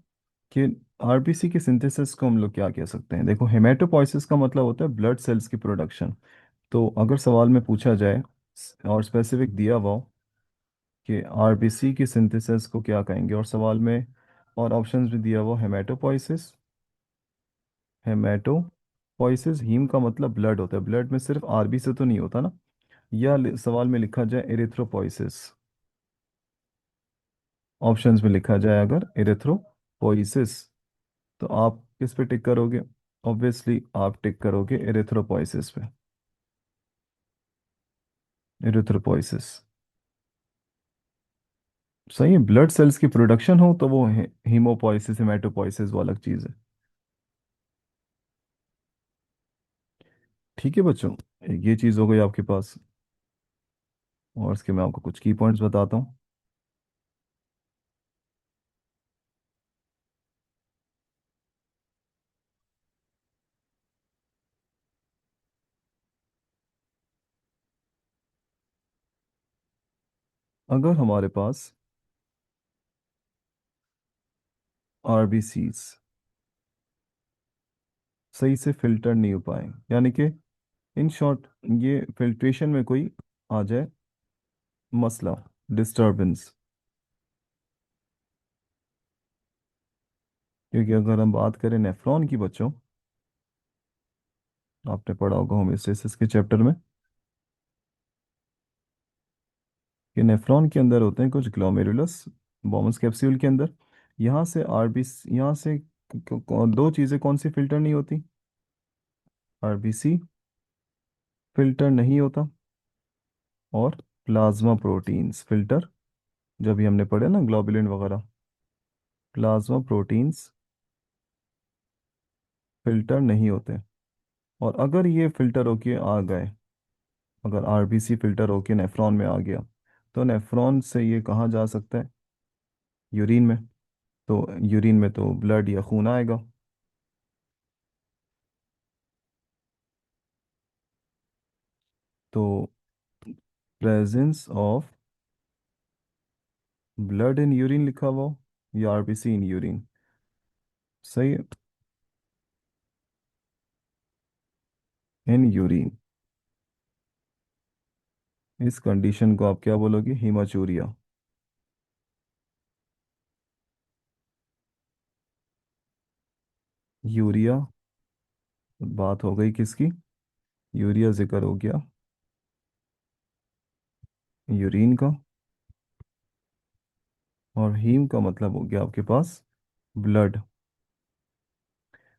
S1: कि आरबीसी की सिंथेसिस को हम लोग क्या कह सकते हैं। देखो, हेमेटोपोइसिस का मतलब होता है ब्लड सेल्स की प्रोडक्शन। तो अगर सवाल में पूछा जाए और स्पेसिफिक दिया हुआ हो कि आरबीसी की सिंथेसिस को क्या कहेंगे, और सवाल में और ऑप्शंस भी दिया हुआ, हेमेटोपोइसिस, हेमेटोपोइसिस, हीम का मतलब ब्लड होता है, ब्लड में सिर्फ आरबी से तो नहीं होता ना। या सवाल में लिखा जाए एरिथ्रोपोइसिस, ऑप्शंस में लिखा जाए अगर एरिथ्रोपोइसिस, तो आप किस पे टिक करोगे? ऑब्वियसली आप टिक करोगे एरिथ्रोपोइसिस पे। एरिथ्रोपोइसिस सही है। ब्लड सेल्स की प्रोडक्शन हो तो वो हीमोपोइसिस, हेमेटोपोइसिस वो अलग चीज़ है। ठीक है बच्चों, एक ये चीज़ हो गई आपके पास। और इसके मैं आपको कुछ की पॉइंट्स बताता हूँ। अगर हमारे पास आरबीसीज सही से फिल्टर नहीं हो पाए, यानी कि इन शॉर्ट ये फिल्ट्रेशन में कोई आ जाए मसला, डिस्टरबेंस। क्योंकि अगर हम बात करें नेफ्रॉन की बच्चों, आपने पढ़ा होगा होम्योस्टेसिस के चैप्टर में कि नेफ्रॉन के अंदर होते हैं कुछ ग्लोमेरुलस बॉमस कैप्सूल के अंदर। यहाँ से आरबीसी, यहाँ से दो चीज़ें कौन सी फिल्टर नहीं होती? आरबीसी फिल्टर नहीं होता, और प्लाज्मा प्रोटीन्स फिल्टर, जब भी हमने पढ़े ना ग्लोबुलिन वगैरह, प्लाज्मा प्रोटीन्स फिल्टर नहीं होते। और अगर ये फिल्टर होके आ गए, अगर आरबीसी फिल्टर होके नेफ्रॉन में आ गया, तो नेफ्रॉन से ये कहाँ जा सकता है? यूरिन में। तो यूरिन में तो ब्लड या खून आएगा। तो presence of blood in urine लिखा हुआ हो, या आरबीसी इन यूरिन। सही है, इन यूरिन। इस कंडीशन को आप क्या बोलोगे? हीमाचूरिया। यूरिया, बात हो गई किसकी? यूरिया जिक्र हो गया यूरिन का। और हीम का मतलब हो गया आपके पास ब्लड।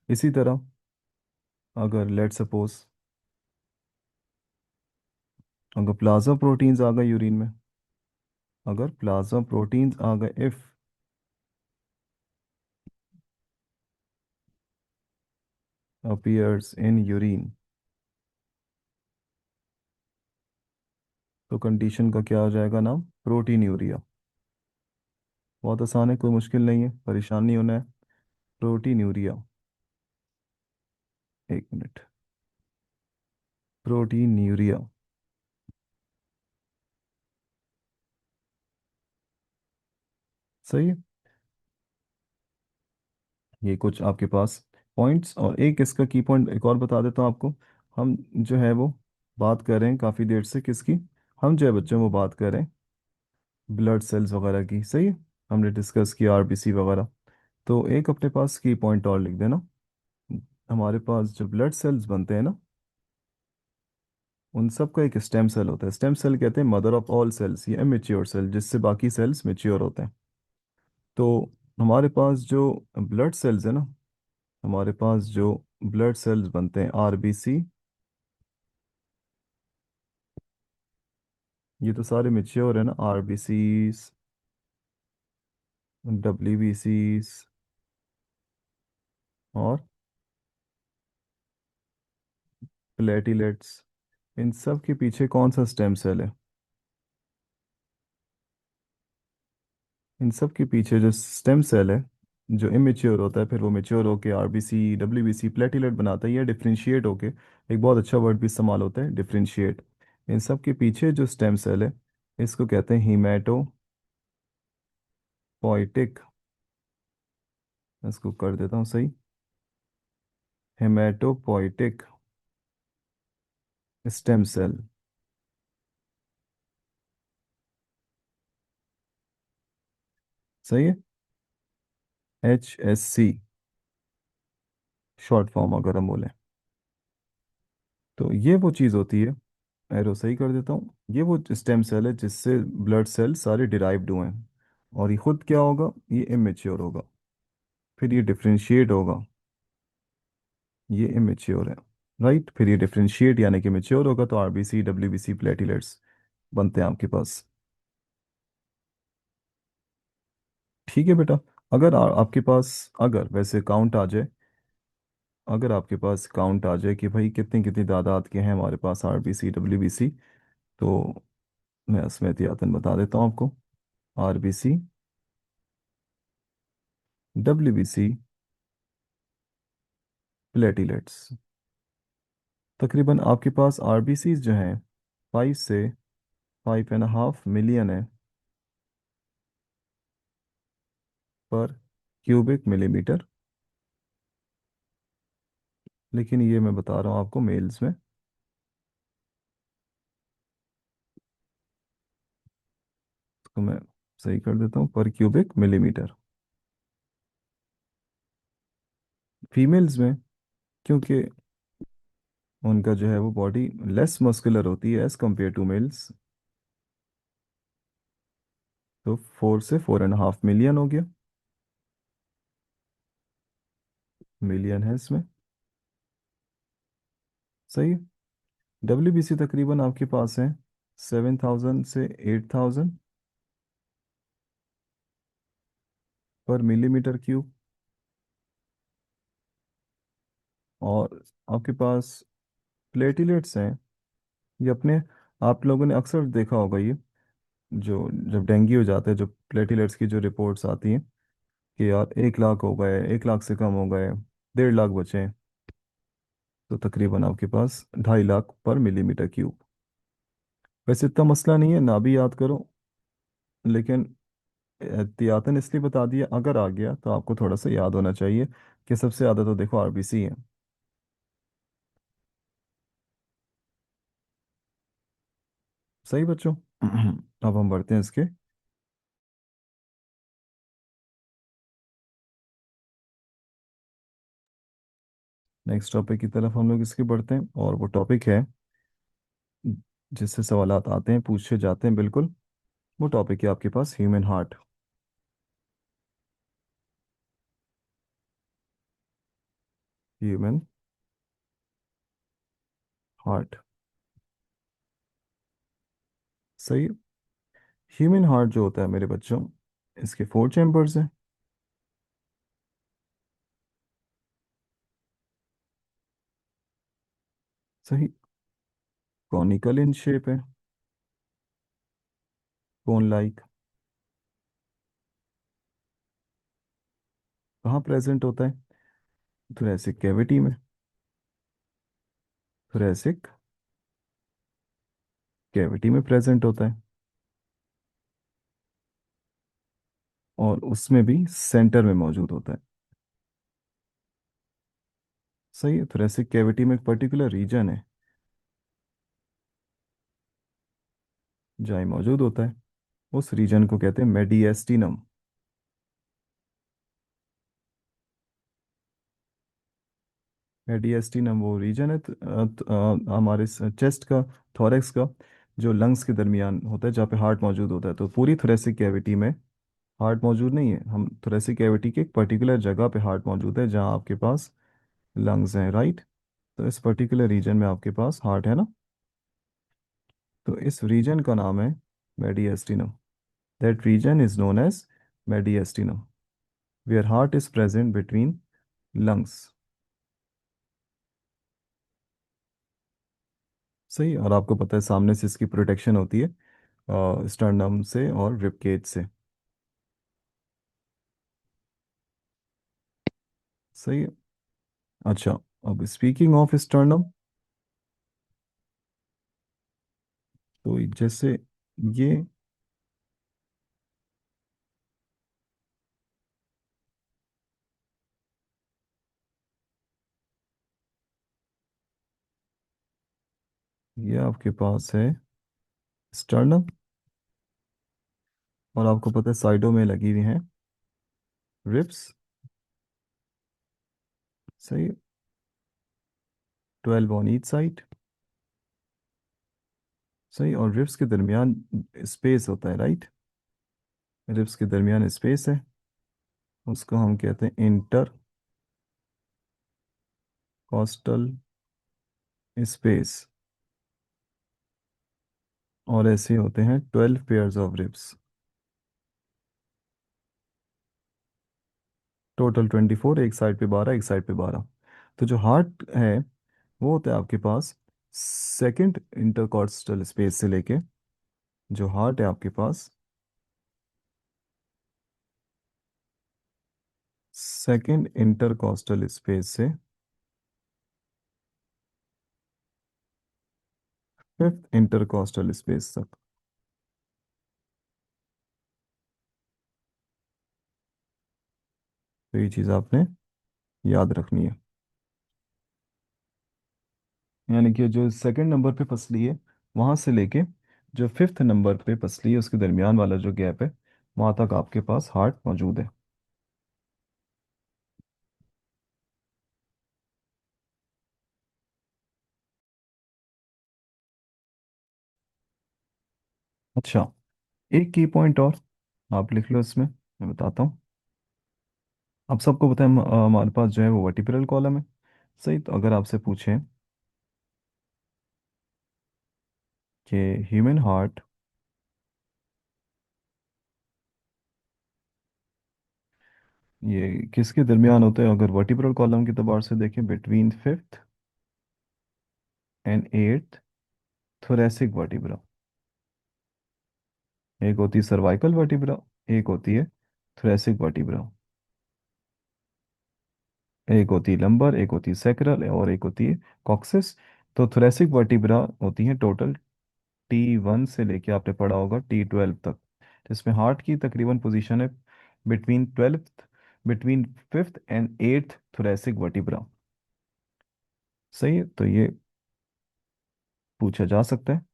S1: इसी तरह अगर लेट सपोज, अगर प्लाज्मा प्रोटीन्स आ गए यूरिन में, अगर प्लाज्मा प्रोटीन्स आ गए, इफ अपीयर्स इन यूरिन, तो कंडीशन का क्या हो जाएगा नाम? Protein urea. बहुत आसान है, कोई मुश्किल नहीं है, परेशान नहीं होना है। Protein urea. एक मिनट, प्रोटीन यूरिया। सही है। ये कुछ आपके पास पॉइंट्स, और एक इसका की पॉइंट एक और बता देता हूँ आपको। हम जो है वो बात कर रहे हैं काफ़ी देर से किसकी, हम जो है बच्चों वो बात कर रहे हैं ब्लड सेल्स वगैरह की। सही है, हमने डिस्कस किया आरबीसी वगैरह। तो एक अपने पास की पॉइंट और लिख देना। हमारे पास जो ब्लड सेल्स बनते हैं ना, उन सब का एक स्टेम सेल होता है। स्टेम सेल कहते हैं मदर ऑफ ऑल सेल्स या इमेच्योर सेल, जिससे बाकी सेल्स मेच्योर होते हैं। तो हमारे पास जो ब्लड सेल्स है ना, हमारे पास जो ब्लड सेल्स बनते हैं आरबीसी, ये तो सारे मेच्योर है ना, आरबीसीस, डब्ल्यूबीसीस और प्लेटिलेट्स। इन सब के पीछे कौन सा स्टेम सेल है? इन सब के पीछे जो स्टेम सेल है, जो इमेच्योर होता है, फिर वो मेच्योर होके आरबीसी डब्ल्यूबीसी प्लेटिलेट बनाता है, या डिफ्रेंशिएट होके, एक बहुत अच्छा वर्ड भी इस्तेमाल होता है डिफ्रेंशिएट। इन सब के पीछे जो स्टेम सेल है, इसको कहते हैं हीमेटोपोइटिक। इसको कर देता हूँ सही, हेमेटोपोइटिक स्टेम सेल। सही है, HSC शॉर्ट फॉर्म अगर हम बोलें। तो ये वो चीज़ होती है, एरो सही कर देता हूँ, ये वो स्टेम सेल है जिससे ब्लड सेल सारे डिराइव्ड हुए हैं। और ये खुद क्या होगा, ये इमेच्योर होगा, फिर ये डिफरेंशिएट होगा, ये इमेच्योर है, राइट, फिर ये डिफरेंशिएट यानी कि मेच्योर होगा, तो आरबीसी डब्ल्यूबीसी प्लेटिलेट्स बनते हैं आपके पास। ठीक है बेटा। अगर आपके पास, अगर वैसे काउंट आ जाए, अगर आपके पास काउंट आ जाए कि भाई कितनी कितनी तादाद के हैं हमारे पास आरबीसी डब्ल्यूबीसी, तो मैं इसमें एहतियातन बता देता हूँ आपको। आरबीसी डब्ल्यूबीसी प्लेटिलेट्स, तकरीबन आपके पास आरबीसीज जो हैं 5 से 5.5 मिलियन है पर क्यूबिक मिलीमीटर। लेकिन ये मैं बता रहा हूँ आपको मेल्स में, तो मैं सही कर देता हूँ, पर क्यूबिक मिलीमीटर। फीमेल्स में, क्योंकि उनका जो है वो बॉडी लेस मस्कुलर होती है एज कम्पेयर टू मेल्स, तो 4 से 4.5 मिलियन हो गया, मिलियन है इसमें। सही है। डब्ल्यूबीसी तकरीबन आपके पास है 7,000 से 8,000 पर मिलीमीटर क्यूब। और आपके पास प्लेटिलेट्स हैं, ये अपने, आप लोगों ने अक्सर देखा होगा ये, जो जब डेंगू हो जाता है, जो प्लेटिलेट्स की जो रिपोर्ट्स आती हैं कि यार 1 लाख हो गए, 1 लाख से कम हो गए, 1.5 लाख बचे हैं, तो तकरीबन आपके पास 2.5 लाख पर मिलीमीटर क्यूब। वैसे इतना मसला नहीं है, ना भी याद करो, लेकिन एहतियातन इसलिए बता दिया, अगर आ गया तो आपको थोड़ा सा याद होना चाहिए कि सबसे ज़्यादा तो देखो आरबीसी है। सही बच्चों। अब हम बढ़ते हैं इसके नेक्स्ट टॉपिक की तरफ, हम लोग इसके बढ़ते हैं, और वो टॉपिक है जिससे सवालात आते हैं, पूछे जाते हैं बिल्कुल। वो टॉपिक है आपके पास ह्यूमन हार्ट। Human heart. सही। ह्यूमन हार्ट जो होता है मेरे बच्चों, इसके 4 चैम्बर्स हैं। सही। कॉनिकल इन शेप है, कोन लाइक। कहाँ प्रेजेंट होता है? थोरेसिक कैविटी में, थोरेसिक कैविटी में प्रेजेंट होता है, और उसमें भी सेंटर में मौजूद होता है। सही है, थोरेसिक कैविटी में एक पर्टिकुलर रीजन है जहाँ ये मौजूद होता है, उस रीजन को कहते हैं मेडिएस्टिनम। मेडिएस्टिनम वो रीजन है हमारे चेस्ट का, थोरैक्स का, जो लंग्स के दरमियान होता है, जहाँ पे हार्ट मौजूद होता है। तो पूरी थोरेसिक कैविटी में हार्ट मौजूद नहीं है, हम थोरेसिक कैविटी के एक पर्टिकुलर जगह पे हार्ट मौजूद है जहाँ आपके पास लंग्स हैं, राइट। तो इस पर्टिकुलर रीजन में आपके पास हार्ट है ना। तो इस रीजन का नाम है mediastinum. That region is known as mediastinum, where heart is present between lungs. सही। और आपको पता है सामने से इसकी प्रोटेक्शन होती है स्टर्नम से और रिब केज से। सही है। अच्छा, अब स्पीकिंग ऑफ स्टर्नम, तो जैसे ये ये आपके पास है स्टर्नम, और आपको पता है साइडों में लगी हुई हैं रिब्स। सही। 12 ऑन ईच साइड। सही। और रिब्स के दरमियान स्पेस होता है, राइट। रिब्स के दरमियान स्पेस है, उसको हम कहते हैं इंटर कॉस्टल स्पेस। और ऐसे होते हैं 12 पेयर्स ऑफ रिब्स। टोटल 24, एक साइड पे 12, एक साइड पे 12। तो जो हार्ट है वो होता है आपके पास सेकंड इंटरकॉस्टल स्पेस से लेके, जो हार्ट है आपके पास सेकंड इंटरकॉस्टल स्पेस से फिफ्थ इंटरकॉस्टल स्पेस तक। तो ये चीज़ आपने याद रखनी है। यानी कि जो सेकंड नंबर पे पसली है वहां से लेके जो फिफ्थ नंबर पे पसली है उसके दरमियान वाला जो गैप है, वहां तक आपके पास हार्ट मौजूद है। अच्छा, एक की पॉइंट और आप लिख लो इसमें, मैं बताता हूँ। आप सबको पता है हमारे पास जो है वो वर्टिब्रल कॉलम है। सही। तो अगर आपसे पूछें कि ह्यूमन हार्ट ये किसके दरमियान होता है, अगर वर्टिब्रल कॉलम के तबार से देखें, between fifth and eighth thoracic vertebra. एक होती है सर्वाइकल वर्टिब्रा, एक होती है थोरेसिक वर्टिब्रा। एक होती है लंबर, एक होती है सैक्रल, और एक होती है कॉक्सिस। तो थोरेसिक वर्टिब्रा होती है टोटल T1 से लेके आपने पढ़ा होगा T12 तक, जिसमें हार्ट की तकरीबन पोजीशन है between 12th, between fifth and eighth thoracic vertebra. सही है। तो ये पूछा जा सकता है।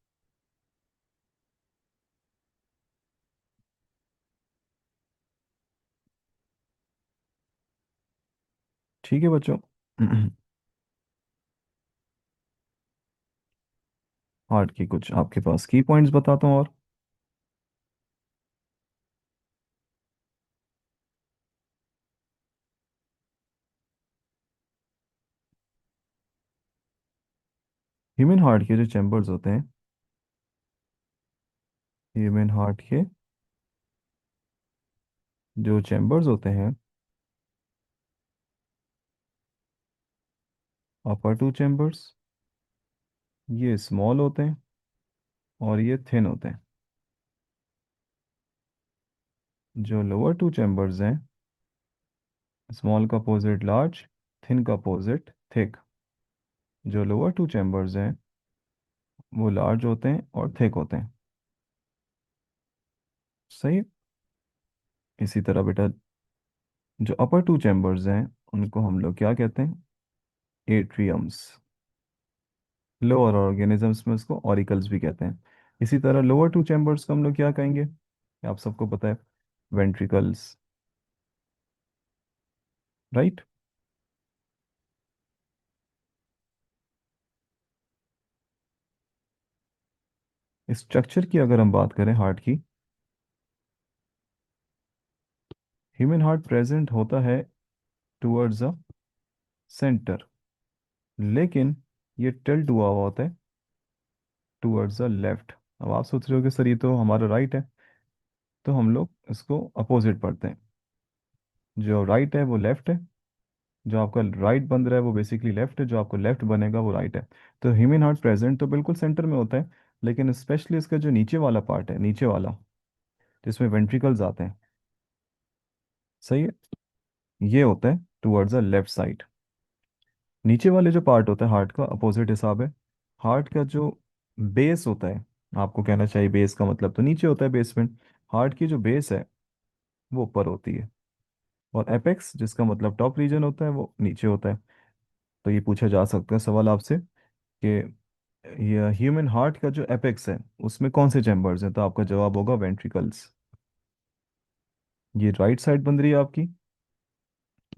S1: ठीक है बच्चों। हार्ट की कुछ आपके पास की पॉइंट्स बताता हूँ और ह्यूमन हार्ट के जो चैम्बर्स होते हैं, ह्यूमन हार्ट के जो चैम्बर्स होते हैं, अपर टू चैम्बर्स ये स्मॉल होते हैं और ये थिन होते हैं। जो लोअर टू चैम्बर्स हैं, स्मॉल का अपोजिट लार्ज, थिन का अपोजिट थिक। जो लोअर टू चैम्बर्स हैं वो लार्ज होते हैं और थिक होते हैं। सही। इसी तरह बेटा जो अपर टू चैम्बर्स हैं उनको हम लोग क्या कहते हैं, एट्रियम्स। लोअर ऑर्गेनिजम्स में उसको ऑरिकल्स भी कहते हैं। इसी तरह लोअर टू चैम्बर्स को हम लोग क्या कहेंगे, आप सबको पता है, वेंट्रिकल्स, राइट। स्ट्रक्चर की अगर हम बात करें हार्ट की, ह्यूमन हार्ट प्रेजेंट होता है टुवर्ड्स अ सेंटर, लेकिन ये टिल्ट हुआ हुआ होता है टुवर्ड्स द लेफ्ट। अब आप सोच रहे हो कि सर ये तो हमारा राइट है, तो हम लोग इसको अपोजिट पढ़ते हैं। जो राइट है वो लेफ्ट है, जो आपका राइट बन रहा है वो बेसिकली लेफ्ट है, जो आपको लेफ्ट बनेगा वो राइट है। तो ह्यूमन हार्ट प्रेजेंट तो बिल्कुल सेंटर में होता है, लेकिन स्पेशली इसका जो नीचे वाला पार्ट है, नीचे वाला जिसमें वेंट्रिकल्स आते हैं, सही है, ये होता है टुवर्ड्स द लेफ्ट साइड। नीचे वाले जो पार्ट होता है हार्ट का अपोजिट हिसाब है। हार्ट का जो बेस होता है, आपको कहना चाहिए बेस का मतलब तो नीचे होता है, बेसमेंट। हार्ट की जो बेस है वो ऊपर होती है, और एपेक्स जिसका मतलब टॉप रीजन होता है वो नीचे होता है। तो ये पूछा जा सकता है सवाल आपसे कि ये ह्यूमन हार्ट का जो एपेक्स है उसमें कौन से चैम्बर्स हैं, तो आपका जवाब होगा वेंट्रिकल्स। ये राइट साइड बन रही है आपकी,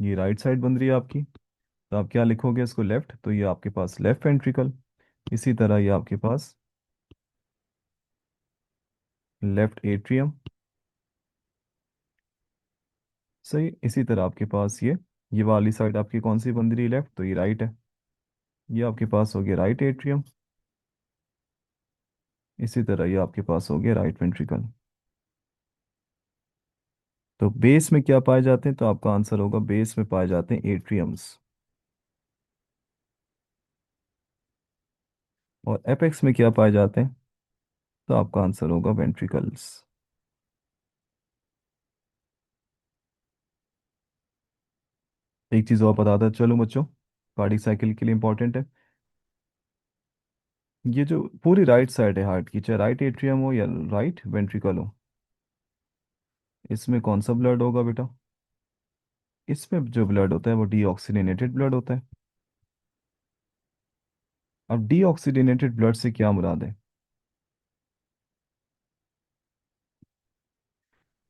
S1: ये राइट साइड बन रही है आपकी, तो आप क्या लिखोगे इसको, लेफ्ट, तो ये आपके पास लेफ्ट वेंट्रिकल। इसी तरह ये आपके पास लेफ्ट एट्रियम, सही। इसी तरह आपके पास ये वाली साइड आपकी कौन सी बन रही है, लेफ्ट, तो ये राइट है। ये आपके पास हो गया राइट एट्रियम। इसी तरह ये आपके पास हो गया राइट वेंट्रिकल। तो बेस में क्या पाए जाते हैं, तो आपका आंसर होगा बेस में पाए जाते हैं एट्रियम्स। और एपेक्स में क्या पाए जाते हैं, तो आपका आंसर होगा वेंट्रिकल्स। एक चीज और बताता चलो बच्चों, कार्डियक साइकिल के लिए इंपॉर्टेंट है। ये जो पूरी राइट साइड है हार्ट की, चाहे राइट एट्रियम हो या राइट वेंट्रिकल हो, इसमें कौन सा ब्लड होगा बेटा, इसमें जो ब्लड होता है वो डीऑक्सीजनेटेड ब्लड होता है। अब डीऑक्सीजनेटेड ब्लड से क्या मुराद है,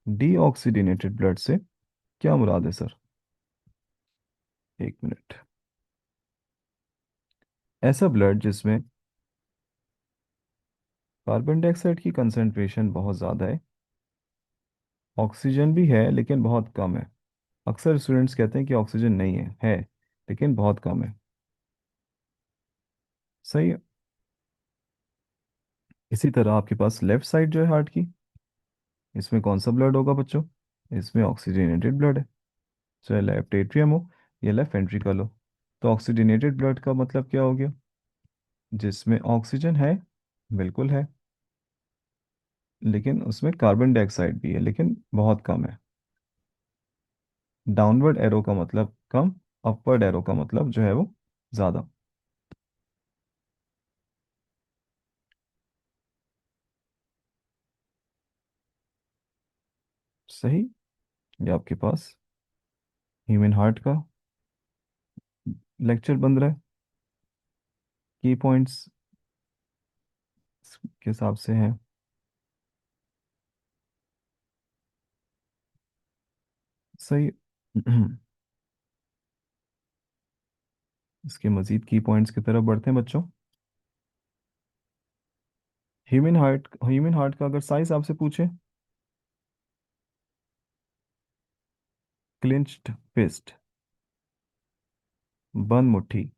S1: डीऑक्सीजनेटेड ब्लड से क्या मुराद है सर, एक मिनट। ऐसा ब्लड जिसमें कार्बन डाइऑक्साइड की कंसंट्रेशन बहुत ज़्यादा है, ऑक्सीजन भी है लेकिन बहुत कम है। अक्सर स्टूडेंट्स कहते हैं कि ऑक्सीजन नहीं है लेकिन बहुत कम है, सही है। इसी तरह आपके पास लेफ्ट साइड जो है हार्ट की, इसमें कौन सा ब्लड होगा बच्चों, इसमें ऑक्सीजनेटेड ब्लड है, चाहे लेफ्ट एट्रियम हो या लेफ्ट वेंट्रिकल हो। तो ऑक्सीजनेटेड ब्लड का मतलब क्या हो गया, जिसमें ऑक्सीजन है, बिल्कुल है, लेकिन उसमें कार्बन डाइऑक्साइड भी है लेकिन बहुत कम है। डाउनवर्ड एरो का मतलब कम, अपवर्ड एरो का मतलब जो है वो ज़्यादा, सही। ये आपके पास ह्यूमन हार्ट का लेक्चर बन रहा है, की पॉइंट्स के हिसाब से है, सही। इसके मजीद की पॉइंट्स की तरफ बढ़ते हैं बच्चों। ह्यूमन हार्ट का अगर साइज आपसे पूछे, क्लिंच्ड फिस्ट, बंद मुट्ठी,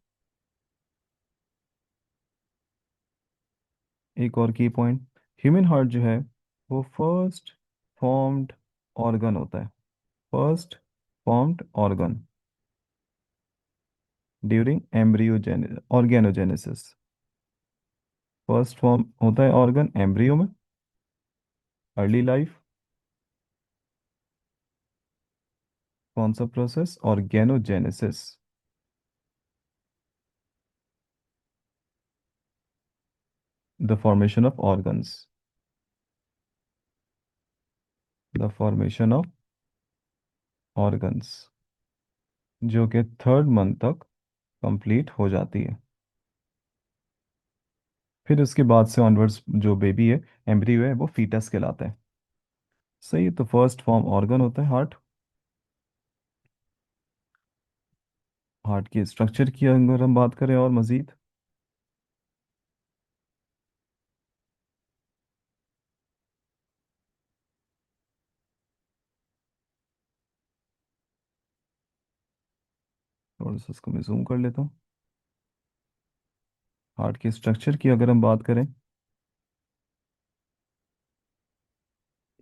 S1: एक और की पॉइंट, ह्यूमन हार्ट जो है वो फर्स्ट फॉर्म्ड ऑर्गन होता है, first formed organ during embryogen organogenesis. First form होता है ऑर्गन एम्ब्रियो में, अर्ली लाइफ, कौन सा process, organogenesis, the formation of organs, the formation of organs, जो कि थर्ड मंथ तक कंप्लीट हो जाती है। फिर उसके बाद से ऑनवर्ड्स जो बेबी है, एम्ब्रियो है, वो फीटस कहलाता है, सही। तो फर्स्ट फॉर्म ऑर्गन होता है हार्ट। हार्ट की स्ट्रक्चर की अगर हम बात करें और मजीद, थोड़ा सा इसको मैं जूम कर लेता हूँ। हार्ट के स्ट्रक्चर की अगर हम बात करें,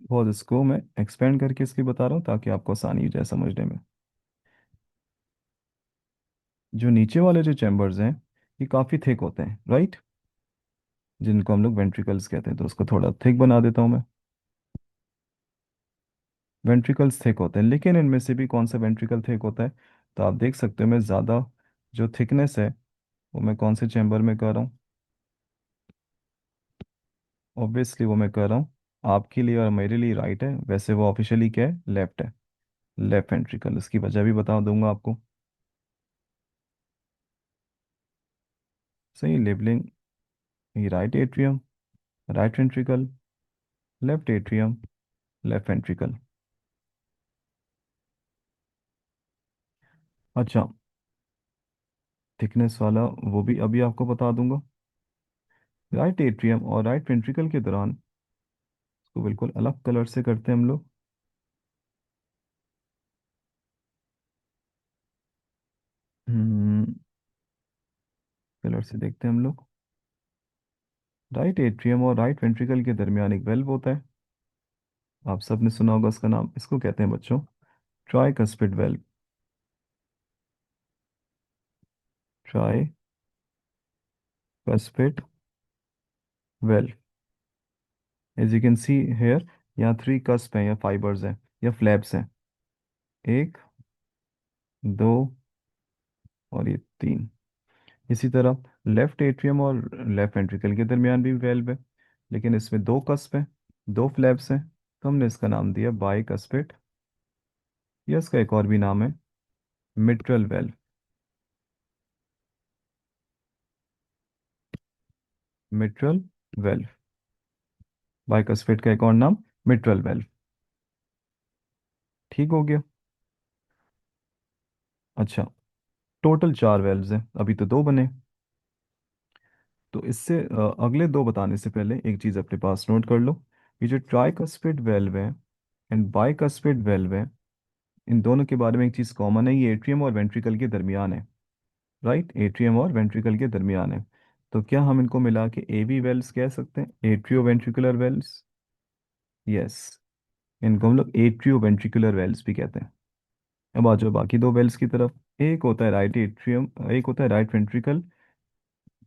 S1: बहुत इसको मैं एक्सपेंड करके इसकी बता रहा हूँ ताकि आपको आसानी हो जाए समझने में। जो नीचे वाले जो चैम्बर्स हैं, ये काफ़ी थिक होते हैं, राइट, जिनको हम लोग वेंट्रिकल्स कहते हैं। तो उसको थोड़ा थिक बना देता हूँ मैं। वेंट्रिकल्स थिक होते हैं, लेकिन इनमें से भी कौन सा वेंट्रिकल थिक होता है? तो आप देख सकते हो मैं ज़्यादा जो थिकनेस है वो मैं कौन से चैम्बर में कर रहा हूँ। ऑब्वियसली वो मैं कर रहा हूँ आपके लिए और मेरे लिए राइट है, वैसे वो ऑफिशियली क्या है, लेफ्ट है। लेफ्ट वेंट्रिकल, इसकी वजह भी बता दूंगा आपको। सही लेबलिंग। ये right atrium, right ventricle, left atrium, left ventricle. अच्छा, थिकनेस वाला वो भी अभी आपको बता दूंगा। राइट एट्रियम और राइट वेंट्रिकल के दौरान इसको बिल्कुल अलग कलर से करते हैं हम लोग। हम्म कलर से देखते हैं हम लोग। राइट एट्रियम और राइट वेंट्रिकल के दरमियान एक वेल्व होता है। आप सबने सुना होगा उसका नाम, इसको कहते हैं बच्चों tricuspid valve. Tricuspid valve. As you can see here, यहाँ थ्री कस्प हैं या फाइबर्स हैं या फ्लैप्स हैं। एक, दो और ये तीन। इसी तरह लेफ्ट एट्रियम और लेफ्ट वेंट्रिकल के दरमियान भी वेल्व है, लेकिन इसमें दो कस्प हैं, दो फ्लैप्स हैं। तो हमने इसका नाम दिया बाइकस्पिड, या इसका एक और भी नाम है mitral valve. Mitral valve, bicuspid का एक और नाम मिट्रल वेल्व। ठीक हो गया। अच्छा, टोटल चार वेल्व्स हैं, अभी तो दो बने। तो इससे अगले दो बताने से पहले एक चीज़ अपने पास नोट कर लो। ये जो ट्राइकस्पिड वेल्व है एंड बाइकस्पिड वेल्व है, इन दोनों के बारे में एक चीज़ कॉमन है, ये एट्रियम और वेंट्रिकल के दरमियान है। राइट, एट्रियम और वेंट्रिकल के दरमियान है। तो क्या हम इनको मिला के एवी वेल्व्स कह सकते हैं, एट्रियो वेंट्रिकुलर वेल्व्स? यस, इनको हम लोग एट्रियो वेंट्रिकुलर वेल्व्स भी कहते हैं। अब आ जाओ बाकी दो वेल्व्स की तरफ। एक होता है राइट एट्रियम, एक होता है राइट वेंट्रिकल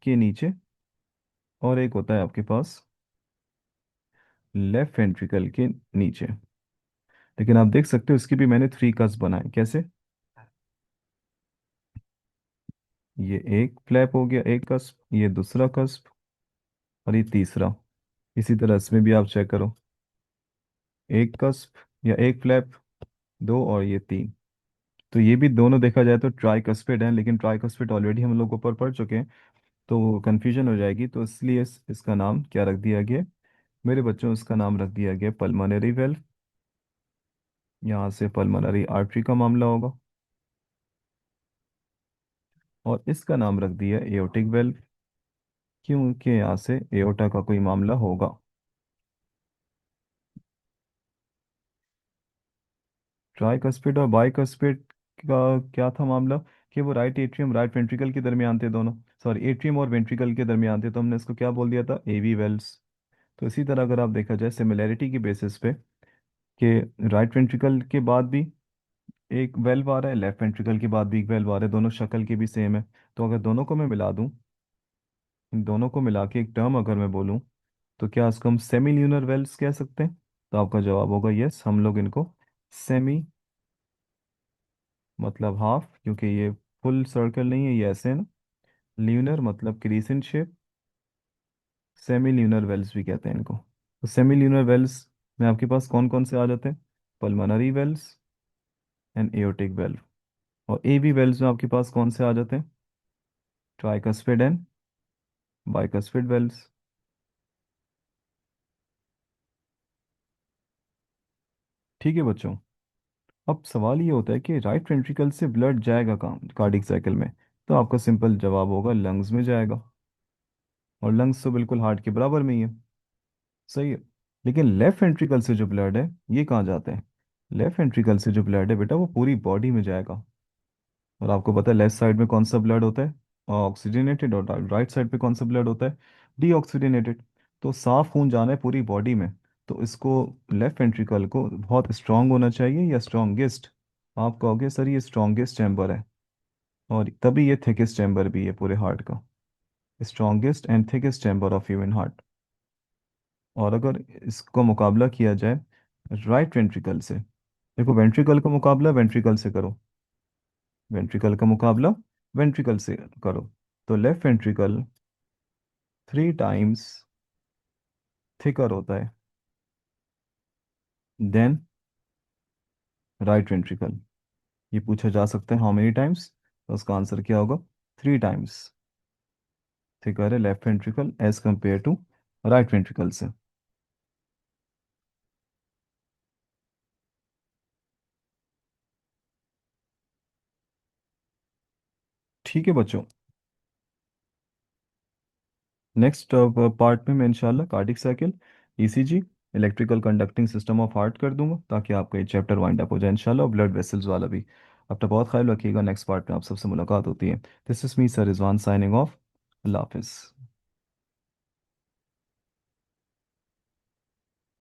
S1: के नीचे, और एक होता है आपके पास लेफ्ट वेंट्रिकल के नीचे। लेकिन आप देख सकते हो इसकी भी मैंने थ्री कस बनाए, कैसे? ये एक फ्लैप हो गया, एक कस्प, ये दूसरा कस्प, और ये तीसरा। इसी तरह इसमें भी आप चेक करो, एक कस्प या एक फ्लैप, दो और ये तीन। तो ये भी दोनों देखा जाए तो ट्राइकस्पिड है, लेकिन ट्राइकस्पिड ऑलरेडी हम लोग ऊपर पढ़ चुके हैं, तो कंफ्यूजन हो जाएगी। तो इसलिए इसका नाम क्या रख दिया गया मेरे बच्चों? इसका नाम रख दिया गया पल्मोनरी वेल्व। यहाँ से पल्मोनरी आर्टरी का मामला होगा। और इसका नाम रख दिया एओर्टिक वेल्व, क्योंकि यहाँ से एओर्टा का कोई मामला होगा। ट्राइकस्पिड और बाइकस्पिड का क्या था मामला? कि वो राइट एट्रियम राइट वेंट्रिकल के दरमियान थे दोनों। सॉरी, एट्रियम और वेंट्रिकल के दरमियान थे, तो हमने इसको क्या बोल दिया था, एवी वेल्व्स। तो इसी तरह अगर आप देखा जाए सिमिलैरिटी की बेसिस पे, कि राइट वेंट्रिकल के बाद भी एक वेल्व आ रहा है, लेफ्ट वेंट्रिकल के बाद भी एक वेल्व आ रहा है, दोनों शक्ल के भी सेम है। तो अगर दोनों को मैं मिला दूं, इन दोनों को मिला के एक टर्म अगर मैं बोलूं, तो क्या इसको हम सेमी ल्यूनर वेल्व्स कह सकते हैं? तो आपका जवाब होगा यस, हम लोग इनको सेमी मतलब हाफ, क्योंकि ये फुल सर्कल नहीं है, ये ऐसे है ना। ल्यूनर मतलब crescent shape, semi lunar valves भी कहते हैं इनको। तो सेमी ल्यूनर वेल्व्स में आपके पास कौन कौन से आ जाते हैं? Pulmonary valves and aortic valve. और एवी वेल्व्स में आपके पास कौन से आ जाते हैं? Tricuspid and bicuspid valves. ठीक है बच्चों, अब सवाल ये होता है कि राइट वेंट्रिकल से ब्लड जाएगा कहाँ कार्डिक साइकिल में? तो आपका सिंपल जवाब होगा लंग्स में जाएगा। और लंग्स तो बिल्कुल हार्ट के बराबर में ही है, सही है। लेकिन लेफ्ट वेंट्रिकल से जो ब्लड है ये कहाँ जाता है? लेफ्ट वेंट्रिकल से जो ब्लड है बेटा वो पूरी बॉडी में जाएगा। और आपको पता है लेफ्ट साइड में कौन सा ब्लड होता है ऑक्सीजनेटेड, और राइट साइड पे कौन सा ब्लड होता है डीऑक्सीजनेटेड। तो साफ खून जाना है पूरी बॉडी में, तो इसको लेफ्ट वेंट्रिकल को बहुत स्ट्रांग होना चाहिए या स्ट्रॉन्गेस्ट। आप कहोगे सर ये स्ट्रॉन्गेस्ट चैम्बर है, और तभी ये थिकेस्ट चैम्बर भी है पूरे हार्ट का, strongest and thickest chamber of human heart. और अगर इसका मुकाबला किया जाए राइट वेंट्रिकल से, देखो वेंट्रिकल का मुकाबला वेंट्रिकल से करो, वेंट्रिकल का मुकाबला वेंट्रिकल से करो, तो लेफ्ट वेंट्रिकल 3 टाइम्स थिकर होता है देन राइट वेंट्रिकल। ये पूछा जा सकता है हाउ मेनी टाइम्स, तो उसका आंसर क्या होगा, 3 टाइम्स थिकर है left ventricle as compare to right ventricle से। ठीक है बच्चों, नेक्स्ट पार्ट में मैं इंशाल्लाह cardiac cycle, ECG, electrical conducting system of heart कर दूंगा, ताकि आपका ये चैप्टर वाइंड अप हो जाए इंशाल्लाह, और ब्लड वेसल्स वाला भी। अपना बहुत ख्याल रखिएगा, नेक्स्ट पार्ट में आप सबसे मुलाकात होती है। This is me sir Rizwan signing off. अल्लाह हाफिज़।